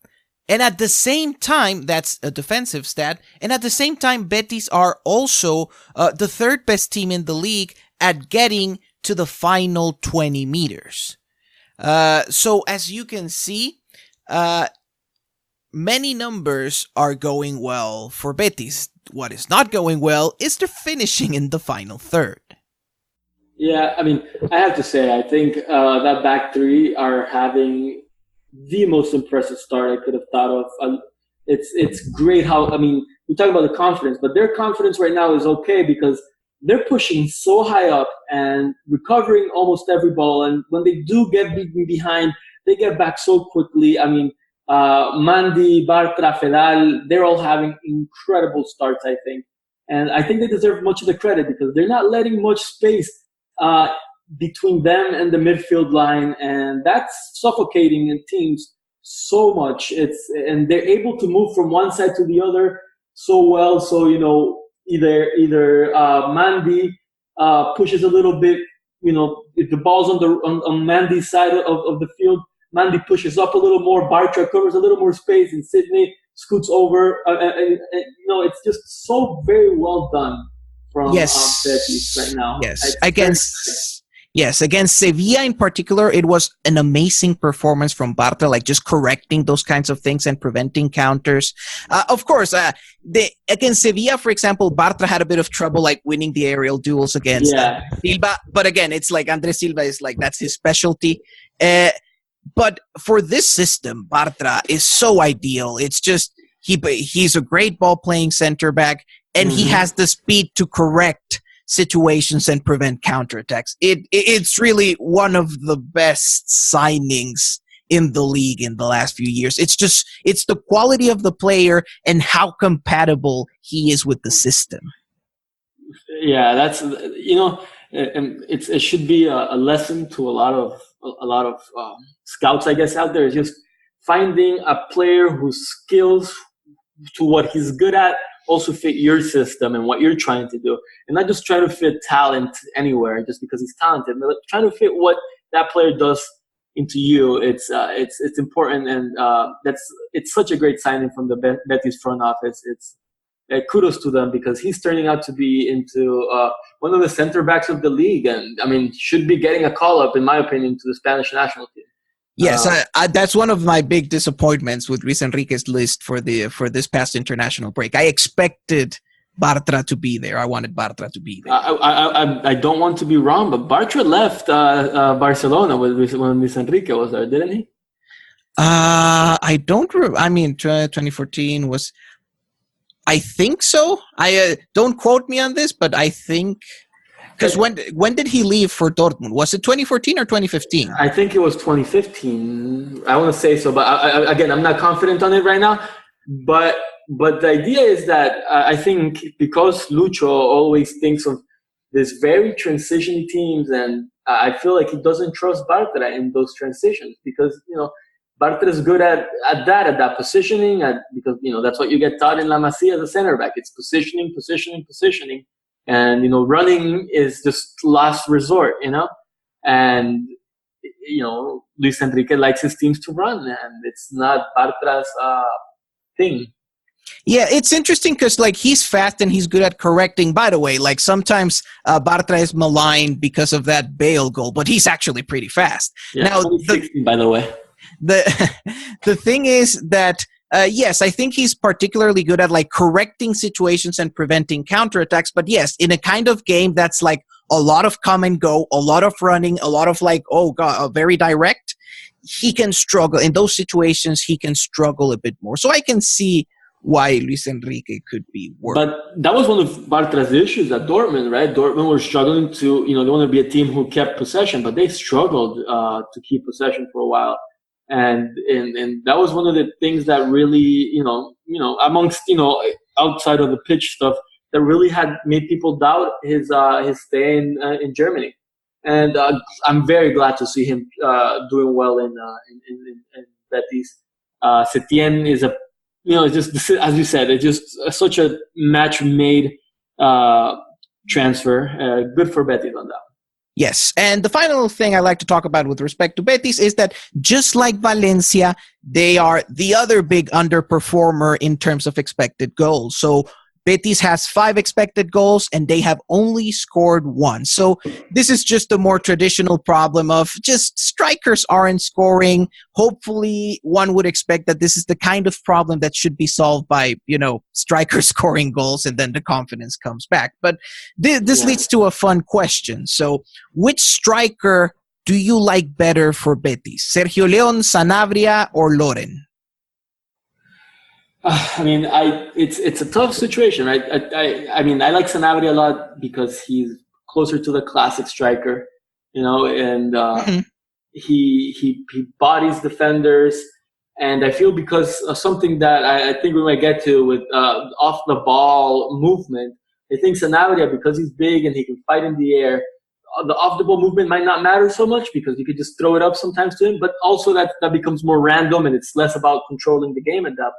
And at the same time, that's a defensive stat, and at the same time, Betis are also the third best team in the league at getting to the final 20 meters. So as you can see, many numbers are going well for Betis. What is not going well is they're finishing in the final third. Yeah, I mean, I have to say, I think that back three are having the most impressive start I could have thought of. It's great how, I mean, we talk about the confidence, but their confidence right now is okay because they're pushing so high up and recovering almost every ball. And when they do get beaten behind, they get back so quickly. I mean, Mendy, Bartra, Fedal, they're all having incredible starts, I think. And I think they deserve much of the credit because they're not letting much space between them and the midfield line. And that's suffocating in teams so much. And they're able to move from one side to the other so well. So, you know, either Mendy pushes a little bit, you know, if the ball's on Mendy's side of the field, Mendy pushes up a little more, Bartra covers a little more space, and Sydney scoots over. And, you know, it's just so very well done from Betis right now. Yes, against Sevilla in particular, it was an amazing performance from Bartra, like just correcting those kinds of things and preventing counters. Of course, against Sevilla, for example, Bartra had a bit of trouble like winning the aerial duels against Silva. But again, it's like Andres Silva is like, that's his specialty. But for this system, Bartra is so ideal. It's just, he's a great ball-playing center back, and he has the speed to correct situations and prevent counterattacks. It's really one of the best signings in the league in the last few years. It's the quality of the player and how compatible he is with the system. Yeah, that's, you know, it should be a lesson to a lot of scouts, I guess, out there, is just finding a player whose skills to what he's good at also fit your system and what you're trying to do, and not just try to fit talent anywhere just because he's talented, but trying to fit what that player does into you. It's important, and it's such a great signing from the Betis front office. It's kudos to them because he's turning out to be into one of the center backs of the league, and I mean should be getting a call up, in my opinion, to the Spanish national team. Yes, that's one of my big disappointments with Luis Enrique's list for this past international break. I expected Bartra to be there. I wanted Bartra to be there. I don't want to be wrong, but Bartra left Barcelona when Luis Enrique was there, didn't he? I don't remember. I mean, 2014 was... I think so. Don't quote me on this, but I think... Because when did he leave for Dortmund? Was it 2014 or 2015? I think it was 2015. I want to say so, but again, I'm not confident on it right now. But the idea is that I think because Lucho always thinks of this very transition teams, and I feel like he doesn't trust Bartra in those transitions because, you know, Bartra is good at that positioning, because, you know, that's what you get taught in La Masia as a center back. It's positioning. And, you know, running is just last resort, you know? And, you know, Luis Enrique likes his teams to run, and it's not Bartra's thing. Yeah, it's interesting because, like, he's fast and he's good at correcting. By the way, like, sometimes Bartra is maligned because of that Bale goal, but he's actually pretty fast. Yeah, now, 2016, by the way. The thing is that... yes, I think he's particularly good at like correcting situations and preventing counterattacks. But yes, in a kind of game that's like a lot of come and go, a lot of running, a lot of like, very direct, he can struggle. In those situations, he can struggle a bit more. So I can see why Luis Enrique could be worse. But that was one of Bartra's issues at Dortmund, right? Dortmund were struggling to, you know, they want to be a team who kept possession, but they struggled to keep possession for a while. And that was one of the things that really, you know, amongst, you know, outside of the pitch stuff, that really had made people doubt his stay in Germany. And I'm very glad to see him doing well in Betis. Setien is just as you said, it's just such a match made transfer. Good for Betis on that. Yes, and the final thing I like to talk about with respect to Betis is that just like Valencia, they are the other big underperformer in terms of expected goals. So Betis has 5 expected goals and they have only scored 1. So this is just a more traditional problem of just strikers aren't scoring. Hopefully one would expect that this is the kind of problem that should be solved by, strikers scoring goals and then the confidence comes back. But this leads to a fun question. So which striker do you like better for Betis? Sergio León, Sanabria, or Loren? It's a tough situation, right? I like Sanabria a lot because he's closer to the classic striker, and he bodies defenders, and I feel because of something that I think we might get to with off the ball movement. I think Sanabria, because he's big and he can fight in the air, the off the ball movement might not matter so much because you could just throw it up sometimes to him, but also that becomes more random and it's less about controlling the game at that point.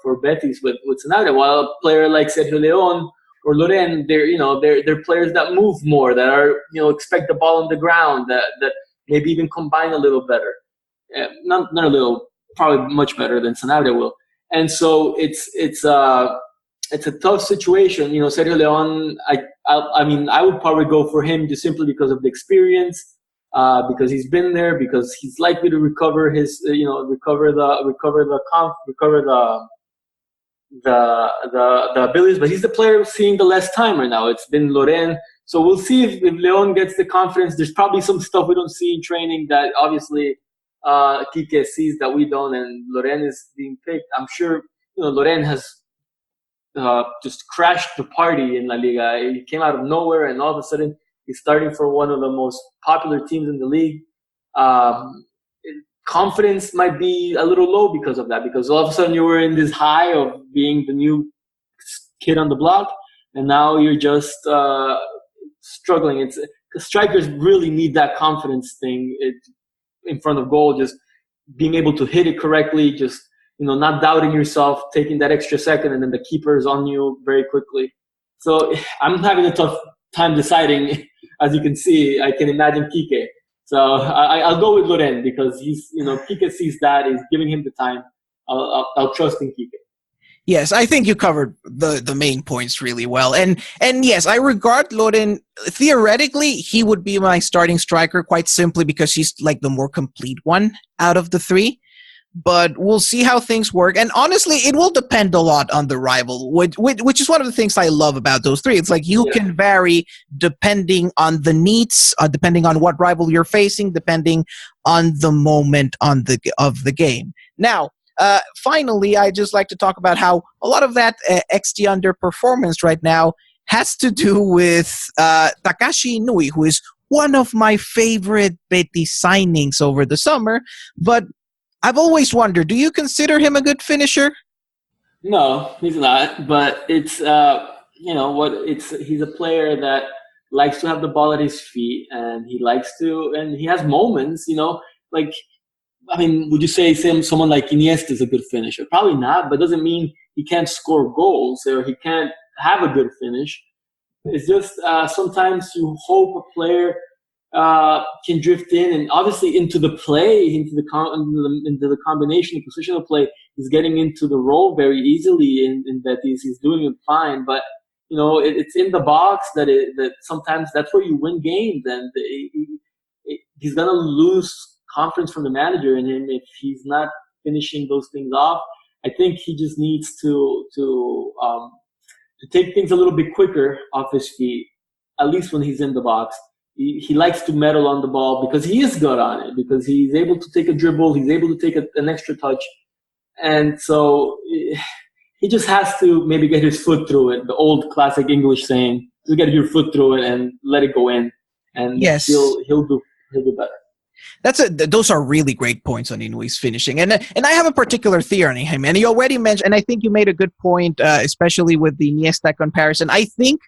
For Betis with Sanabria, while a player like Sergio León or Loren, they're players that move more, that are expect the ball on the ground, that maybe even combine a little better, not a little, probably much better than Sanabria will, and so it's a tough situation. Sergio León, I would probably go for him just simply because of the experience. Because he's been there, because he's likely to recover his, recover the abilities. But he's the player seeing the less time right now. It's been Loren, so we'll see if Leon gets the confidence. There's probably some stuff we don't see in training that obviously Quique sees that we don't, and Loren is being picked. I'm sure Loren has just crashed the party in La Liga. He came out of nowhere, and all of a sudden, he's starting for one of the most popular teams in the league. Confidence might be a little low because of that, because all of a sudden you were in this high of being the new kid on the block, and now you're just struggling. The strikers really need that confidence thing in front of goal, just being able to hit it correctly, just not doubting yourself, taking that extra second, and then the keeper is on you very quickly. So I'm having a tough time deciding. As you can see, I can imagine Quique. So I'll go with Loren because he's, Quique sees that, he's giving him the time. I'll trust in Quique. Yes, I think you covered the main points really well. And yes, I regard Loren, theoretically, he would be my starting striker quite simply because he's like the more complete one out of the 3. But we'll see how things work. And honestly, it will depend a lot on the rival, which is one of the things I love about those 3. It's like you can vary depending on the needs, depending on what rival you're facing, depending on the moment of the game. Now, finally, I just like to talk about how a lot of that XG underperformance right now has to do with Takashi Inui, who is one of my favorite Betis signings over the summer, but I've always wondered, do you consider him a good finisher? No, he's not. But it's he's a player that likes to have the ball at his feet, and he has moments. Would you say someone like Iniesta is a good finisher? Probably not, but doesn't mean he can't score goals or he can't have a good finish. It's just sometimes you hope a player can drift in, and obviously into the play, into the combination, the positional play. He's getting into the role very easily in Betis. He's doing it fine, but it's in the box that sometimes that's where you win games, and he's gonna lose confidence from the manager in him if he's not finishing those things off. I think he just needs to take things a little bit quicker off his feet, at least when he's in the box. He likes to meddle on the ball because he is good on it, because he's able to take a dribble, he's able to take an extra touch. And so he just has to maybe get his foot through it, the old classic English saying, just get your foot through it and let it go in. And yes, he'll do better. Those are really great points on Inui's finishing. And I have a particular theory on him. And you already mentioned, and I think you made a good point, especially with the Iniesta comparison. I think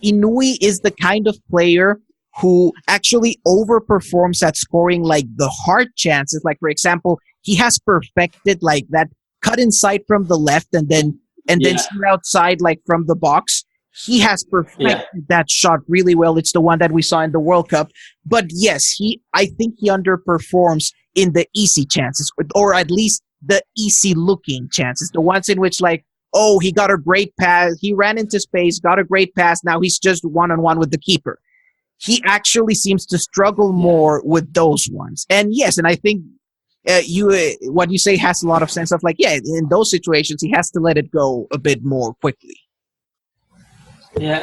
Inui is the kind of player who actually overperforms at scoring like the hard chances. Like, for example, he has perfected like that cut inside from the left and then shoot outside like from the box. he has perfected that shot really well. It's the one that we saw in the World Cup. But yes, I think he underperforms in the easy chances, or at least the easy looking chances, the ones in which like, oh, he got a great pass, he ran into space, got a great pass, now he's just one-on-one with the keeper. He actually seems to struggle more with those ones. And yes, and I think what you say has a lot of sense of like, yeah, in those situations, he has to let it go a bit more quickly. Yeah,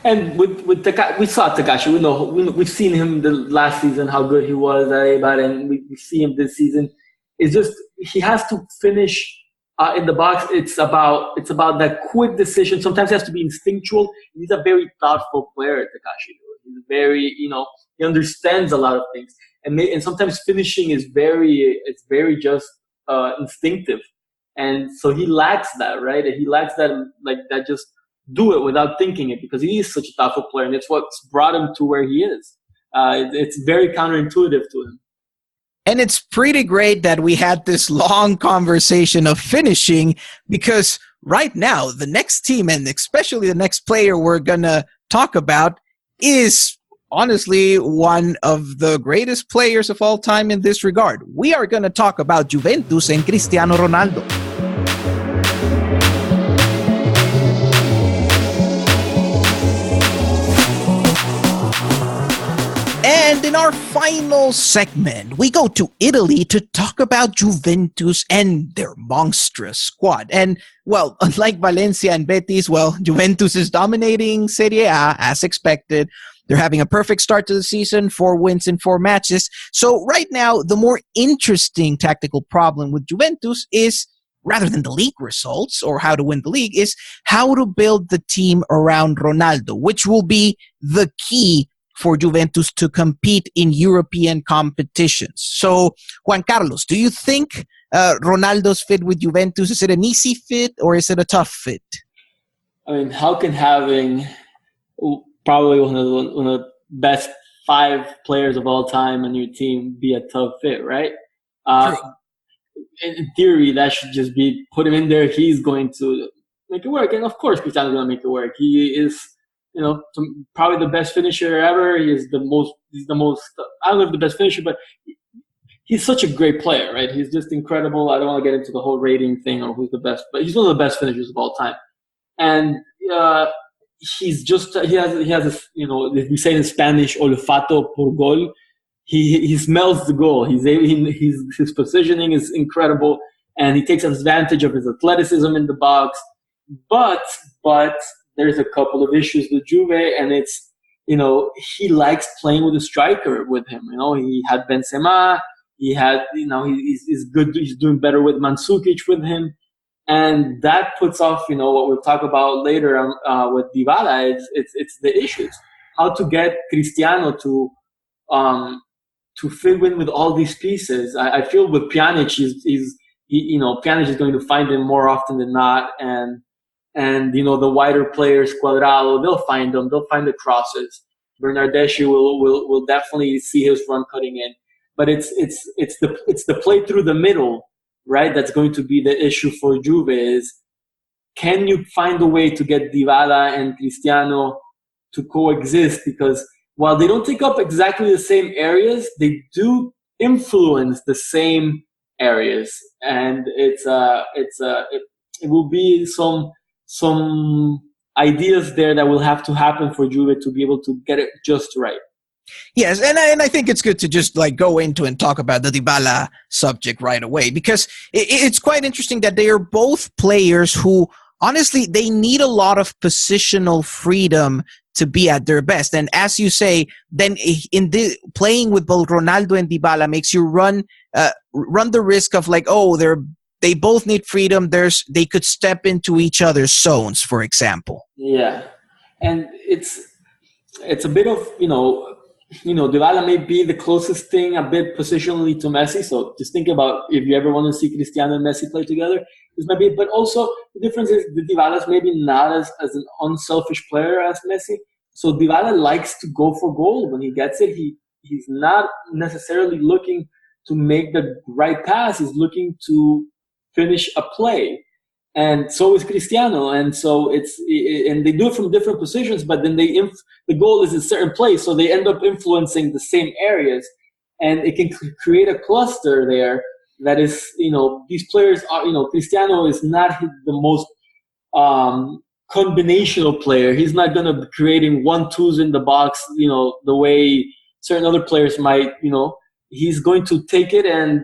and with Takashi, we saw Takashi. We've seen him the last season, how good he was at Eibar, and we see him this season. It's just he has to finish in the box. It's about that quick decision. Sometimes it has to be instinctual. He's a very thoughtful player, Takashi. He's very, he understands a lot of things, and sometimes finishing is very just instinctive, and so he lacks that, right? He lacks that, like that, just do it without thinking it, because he is such a thoughtful player, and it's what's brought him to where he is. It's very counterintuitive to him. And it's pretty great that we had this long conversation of finishing, because right now the next team, and especially the next player we're going to talk about, is honestly one of the greatest players of all time in this regard. We are going to talk about Juventus and Cristiano Ronaldo. And in our final segment, we go to Italy to talk about Juventus and their monstrous squad. And, well, unlike Valencia and Betis, well, Juventus is dominating Serie A as expected. They're having a perfect start to the season, 4 wins in 4 matches. So right now, the more interesting tactical problem with Juventus is, rather than the league results or how to win the league, is how to build the team around Ronaldo, which will be the key for Juventus to compete in European competitions. So, Juan Carlos, do you think Ronaldo's fit with Juventus, is it an easy fit or is it a tough fit? I mean, how can having probably one of the best 5 players of all time on your team be a tough fit, right? In theory, that should just be put him in there. He's going to make it work. And of course, Cristiano's going to make it work. He is, probably the best finisher ever. He's the most, I don't know if the best finisher, but he's such a great player, right? He's just incredible. I don't want to get into the whole rating thing or who's the best, but he's one of the best finishers of all time. And he has this, we say in Spanish, olfato por gol. He smells the goal. His positioning is incredible, and he takes advantage of his athleticism in the box. But there's a couple of issues with Juve, and it's, he likes playing with a striker with him. He had Benzema, he had, he's good. He's doing better with Mandzukic with him. And that puts off, what we'll talk about later with Dybala. It's the issues. How to get Cristiano to fit in with all these pieces. I feel with Pjanic, Pjanic is going to find him more often than not. And the wider players, Cuadrado, they'll find them. They'll find the crosses. Bernardeschi will definitely see his run cutting in. But it's the play through the middle, right? That's going to be the issue for Juve. Is can you find a way to get Dybala and Cristiano to coexist? Because while they don't take up exactly the same areas, they do influence the same areas, and it will be some ideas there that will have to happen for Juve to be able to get it just right. Yes, and I think it's good to just go into and talk about the Dybala subject right away, because it's quite interesting that they are both players who, honestly, they need a lot of positional freedom to be at their best. And as you say, then playing with both Ronaldo and Dybala makes you run the risk of they both need freedom. They could step into each other's zones, for example. Yeah, and it's a bit of Dybala may be the closest thing a bit positionally to Messi. So just think about if you ever want to see Cristiano and Messi play together, this might be. But also the difference is the Dybala is maybe not as an unselfish player as Messi. So Dybala likes to go for goal when he gets it. He's not necessarily looking to make the right pass. He's looking to finish a play. and so is Cristiano. And so and they do it from different positions, but then the goal is in a certain place, so they end up influencing the same areas, and it can create a cluster there that is, these players are, Cristiano is not the most combinational player. He's not going to be creating 1-2s in the box, the way certain other players might. He's going to take it and,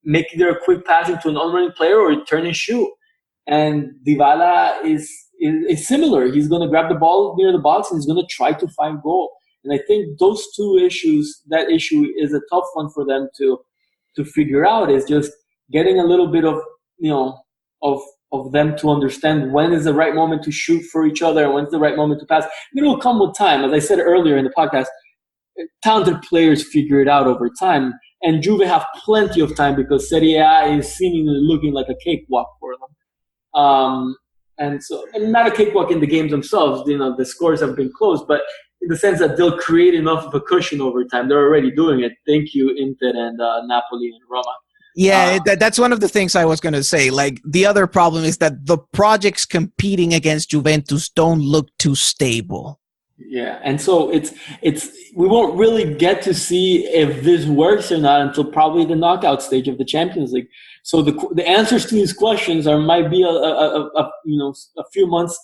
make either a quick pass into an unrunning player or turn and shoot. And Dybala is similar. He's going to grab the ball near the box and he's going to try to find goal. And I think those two issues, that issue is a tough one for them to figure out, is just getting a little bit of, of them to understand when is the right moment to shoot for each other and when's the right moment to pass. And it will come with time. As I said earlier in the podcast, talented players figure it out over time. And Juve have plenty of time because Serie A is seemingly looking like a cakewalk for them. And not a cakewalk in the games themselves. The scores have been close, but in the sense that they'll create enough of a cushion over time. They're already doing it. Thank you, Inter and Napoli and Roma. Yeah, that's one of the things I was going to say. Like, the other problem is that the projects competing against Juventus don't look too stable. Yeah, and so it's we won't really get to see if this works or not until probably the knockout stage of the Champions League. So the answers to these questions might be a few months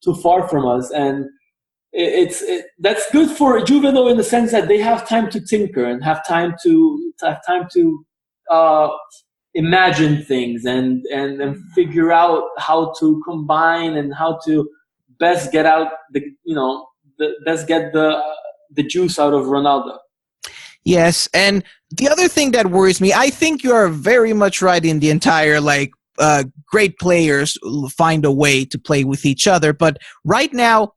too far from us, and that's good for Juve though, in the sense that they have time to tinker and have time to imagine things and figure out how to combine and how to best get out the juice out of Ronaldo. Yes, and the other thing that worries me, I think you are very much right in the entire, great players find a way to play with each other. But right now,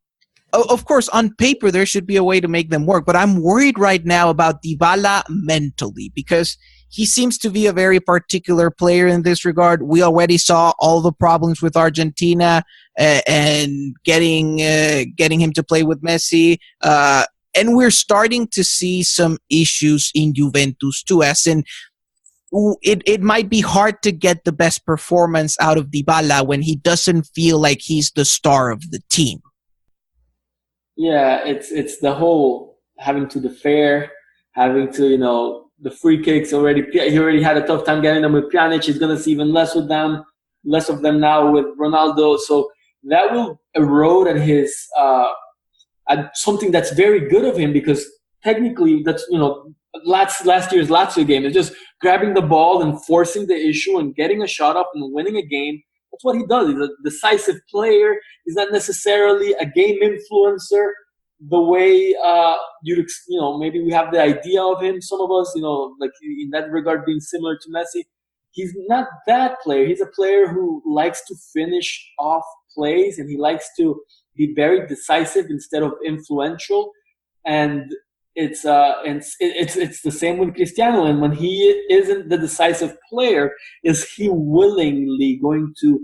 of course, on paper, there should be a way to make them work. But I'm worried right now about Dybala mentally, because he seems to be a very particular player in this regard. We already saw all the problems with Argentina and getting him to play with Messi. And we're starting to see some issues in Juventus too, as in it might be hard to get the best performance out of Dybala when he doesn't feel like he's the star of the team. Yeah, it's the whole having to defer, having to, the free kicks he already had a tough time getting them with Pjanic. He's going to see even less of them now with Ronaldo. So that will erode at his at something that's very good of him, because technically that's, last year's Lazio game is just grabbing the ball and forcing the issue and getting a shot up and winning a game. That's what he does. He's a decisive player. He's not necessarily a game influencer the way maybe we have the idea of him. Some of us, like in that regard, being similar to Messi. He's not that player. He's a player who likes to finish off plays, and he likes to be very decisive instead of influential. And it's the same with Cristiano. And when he isn't the decisive player, is he willingly going to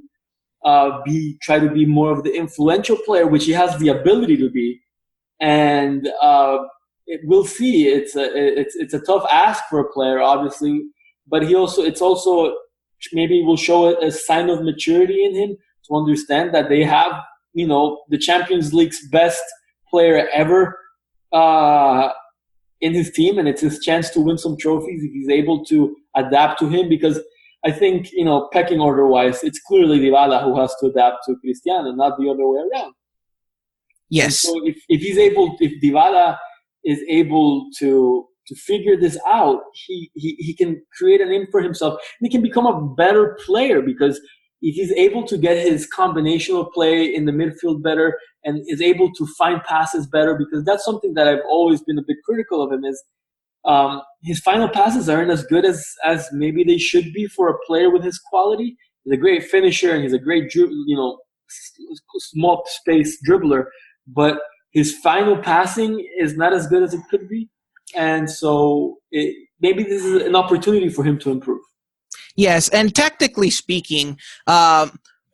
try to be more of the influential player, which he has the ability to be? And we'll see. It's a tough ask for a player, obviously, but it's also maybe will show a sign of maturity in him to understand that they have, the Champions League's best player ever in his team, and it's his chance to win some trophies if he's able to adapt to him. Because I think, pecking order wise, it's clearly Dybala who has to adapt to Cristiano, not the other way around. Yes. And so if Dybala is able to figure this out, he can create a name for himself. He can become a better player, because if he's able to get his combinational play in the midfield better and is able to find passes better, because that's something that I've always been a bit critical of him, is his final passes aren't as good as maybe they should be for a player with his quality. He's a great finisher and he's a great small space dribbler, but his final passing is not as good as it could be. And so maybe this is an opportunity for him to improve. Yes, and tactically speaking,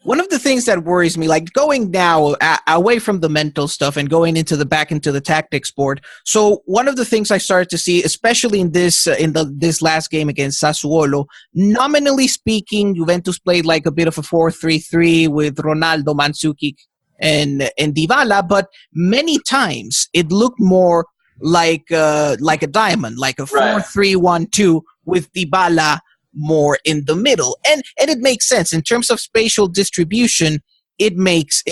one of the things that worries me, like going now away from the mental stuff and going into the tactics board. So one of the things I started to see, especially in this last game against Sassuolo, nominally speaking, Juventus played like a bit of a 4-3-3 with Ronaldo, Mandzukic, and Dybala, but many times it looked more like a diamond, like a 4-3-1-2 with Dybala more in the middle, and it makes sense in terms of spatial distribution. It makes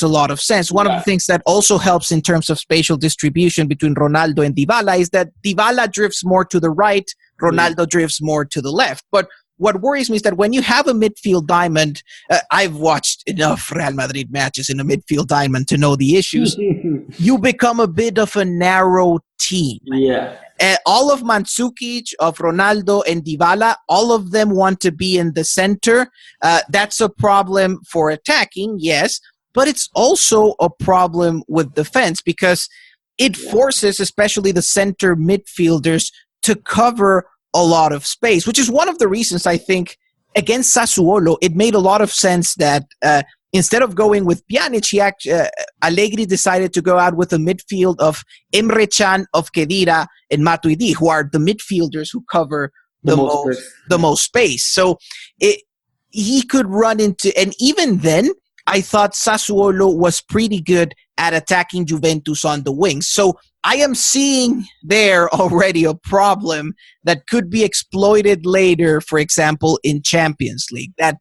a lot of sense. One of the things that also helps in terms of spatial distribution between Ronaldo and Dybala is that Dybala drifts more to the right, Ronaldo drifts more to the left. But what worries me is that when you have a midfield diamond, I've watched enough Real Madrid matches in a midfield diamond to know the issues. You become a bit of a narrow team. Yeah. All of Mandzukic, of Ronaldo, and Dybala, all of them want to be in the center. That's a problem for attacking, yes, but it's also a problem with defense because it forces especially the center midfielders to cover a lot of space, which is one of the reasons I think against Sassuolo, it made a lot of sense that instead of going with Pjanic, Allegri decided to go out with a midfield of Emre Can, of Khedira, and Matuidi, who are the midfielders who cover the most space. So he could run into, and even then, I thought Sassuolo was pretty good at attacking Juventus on the wings. So I am seeing there already a problem that could be exploited later, for example, in Champions League. That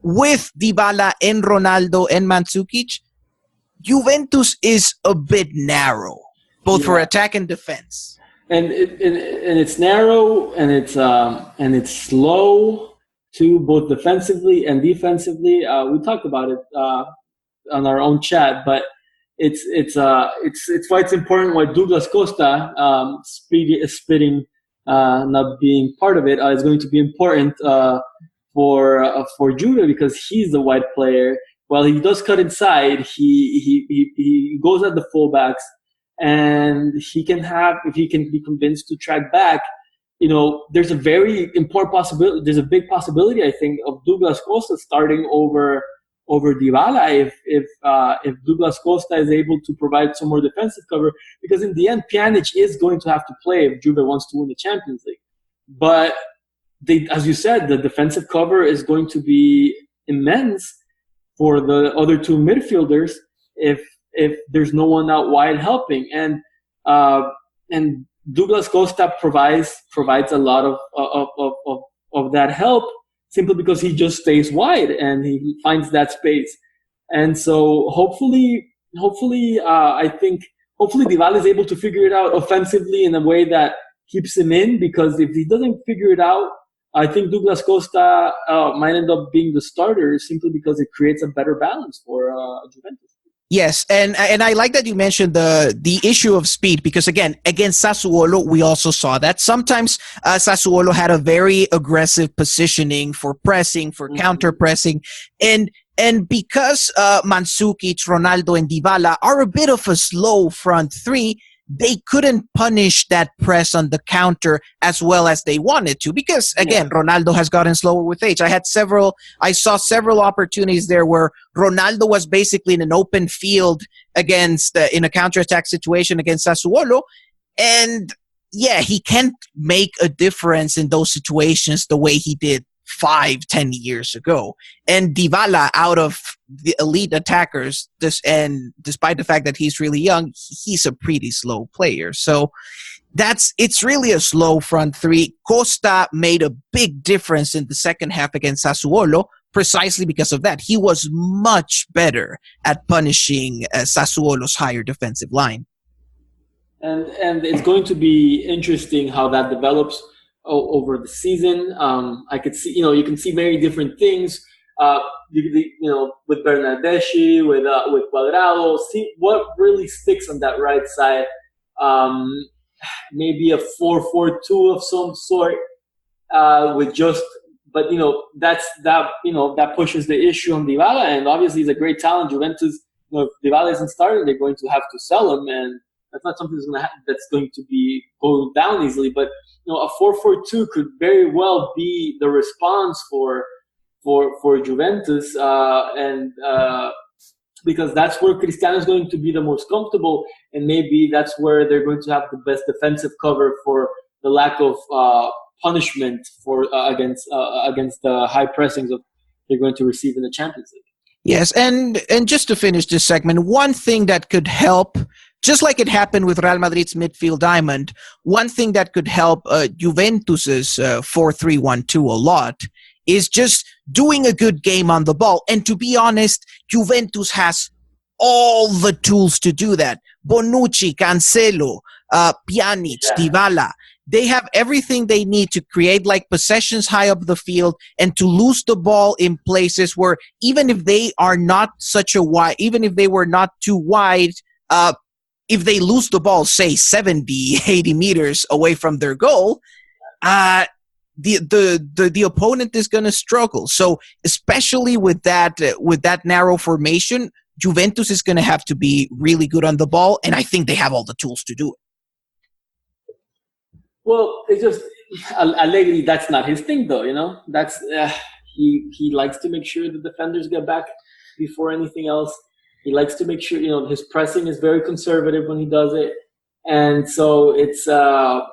with Dybala and Ronaldo and Mandzukic, Juventus is a bit narrow, both for attack and defense. And it's narrow and it's slow too, both defensively and defensively. We talked about it on our own chat, but it's why it's important why Douglas Costa spitting not being part of it is going to be important for Juve, because he's the wide player. While he does cut inside, he goes at the fullbacks, and he can have, if he can be convinced to track back, there's a very important possibility. There's a big possibility, I think, of Douglas Costa starting over Dybala if Douglas Costa is able to provide some more defensive cover, because in the end, Pjanic is going to have to play if Juve wants to win the Champions League. But as you said, the defensive cover is going to be immense for the other two midfielders if there's no one out wide helping, and Douglas Costa provides a lot of that help, simply because he just stays wide and he finds that space. And so hopefully I think Dybala is able to figure it out offensively in a way that keeps him in, because if he doesn't figure it out, I think Douglas Costa might end up being the starter, simply because it creates a better balance for Juventus. Yes, and I like that you mentioned the issue of speed, because again, against Sassuolo, we also saw that sometimes Sassuolo had a very aggressive positioning for pressing, for counter-pressing, and because Mandzukic, Ronaldo, and Dybala are a bit of a slow front three, they couldn't punish that press on the counter as well as they wanted to, because again, Ronaldo has gotten slower with age. I saw several opportunities there where Ronaldo was basically in an open field against in a counterattack situation against Sassuolo, and he can't make a difference in those situations the way he did 5-10 years ago. And Dybala, out of the elite attackers, and despite the fact that he's really young, he's a pretty slow player. So it's really a slow front three. Costa made a big difference in the second half against Sassuolo, precisely because of that. He was much better at punishing Sassuolo's higher defensive line. And it's going to be interesting how that develops over the season. I could see, you can see many different things. With Bernardeschi, with Cuadrado, see what really sticks on that right side. Maybe a 4-4-2 of some sort, that pushes the issue on Dybala, and obviously he's a great talent. Juventus, if Dybala isn't starting, they're going to have to sell him, and that's not something that's going to be going down easily. But a 4-4-2 could very well be the response for for Juventus, and because that's where Cristiano is going to be the most comfortable, and maybe that's where they're going to have the best defensive cover for the lack of punishment for against the high pressings of they're going to receive in the Champions League. Yes, and just to finish this segment, one thing that could help, just like it happened with Real Madrid's midfield diamond, one thing that could help Juventus's 4-3-1-2 a lot is just doing a good game on the ball. And to be honest, Juventus has all the tools to do that. Bonucci, Cancelo, Pjanic, Dybala. They have everything they need to create like possessions high up the field and to lose the ball in places where even if they are not such a wide, even if they were not too wide, if they lose the ball, say 70, 80 meters away from their goal, the opponent is going to struggle. So especially with that narrow formation, Juventus is going to have to be really good on the ball, and I think they have all the tools to do it. Well, it's just Allegri. That's not his thing, though. You know, that's he likes to make sure the defenders get back before anything else. He likes to make sure his pressing is very conservative when he does it, and so it's a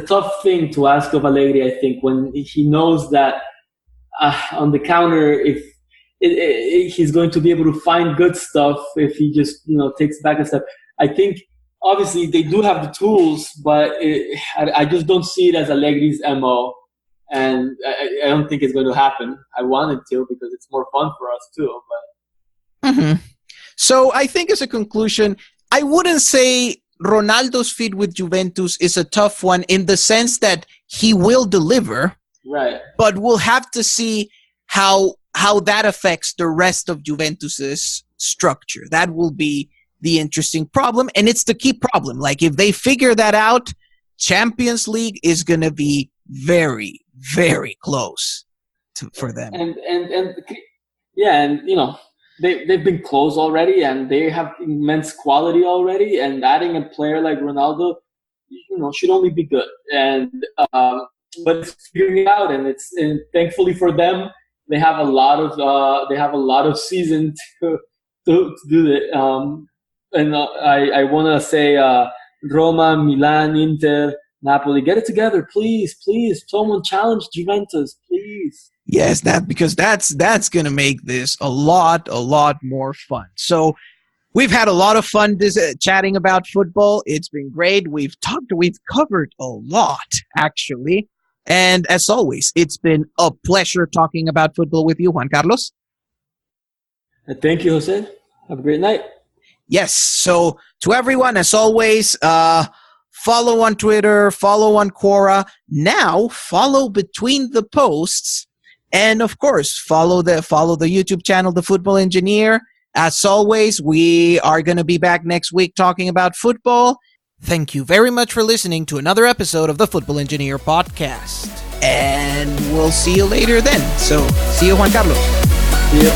tough thing to ask of Allegri. I think when he knows that on the counter, if he's going to be able to find good stuff if he just takes back a step. I think. Obviously, they do have the tools, but I just don't see it as Allegri's MO, and I don't think it's going to happen. I want it to because it's more fun for us too. But So I think as a conclusion, I wouldn't say Ronaldo's fit with Juventus is a tough one in the sense that he will deliver, right? But we'll have to see how that affects the rest of Juventus's structure. That will be the interesting problem, and it's the key problem. Like if they figure that out, Champions League is going to be very, very close for them. And they've been close already, and they have immense quality already. And adding a player like Ronaldo, should only be good. And but it's figuring it out, and thankfully for them, they have a lot of season to do it. And I want to say Roma, Milan, Inter, Napoli, get it together, please. Someone challenge Juventus, please. Yes, because that's going to make this a lot more fun. So we've had a lot of fun chatting about football. It's been great. We've covered a lot, actually. And as always, it's been a pleasure talking about football with you, Juan Carlos. Thank you, Jose. Have a great night. Yes. So to everyone, as always, follow on Twitter, follow on Quora. Now follow Between the Posts, and of course follow the YouTube channel, The Football Engineer. As always, we are going to be back next week talking about football. Thank you very much for listening to another episode of the Football Engineer podcast, and we'll see you later then. So see you, Juan Carlos. See you.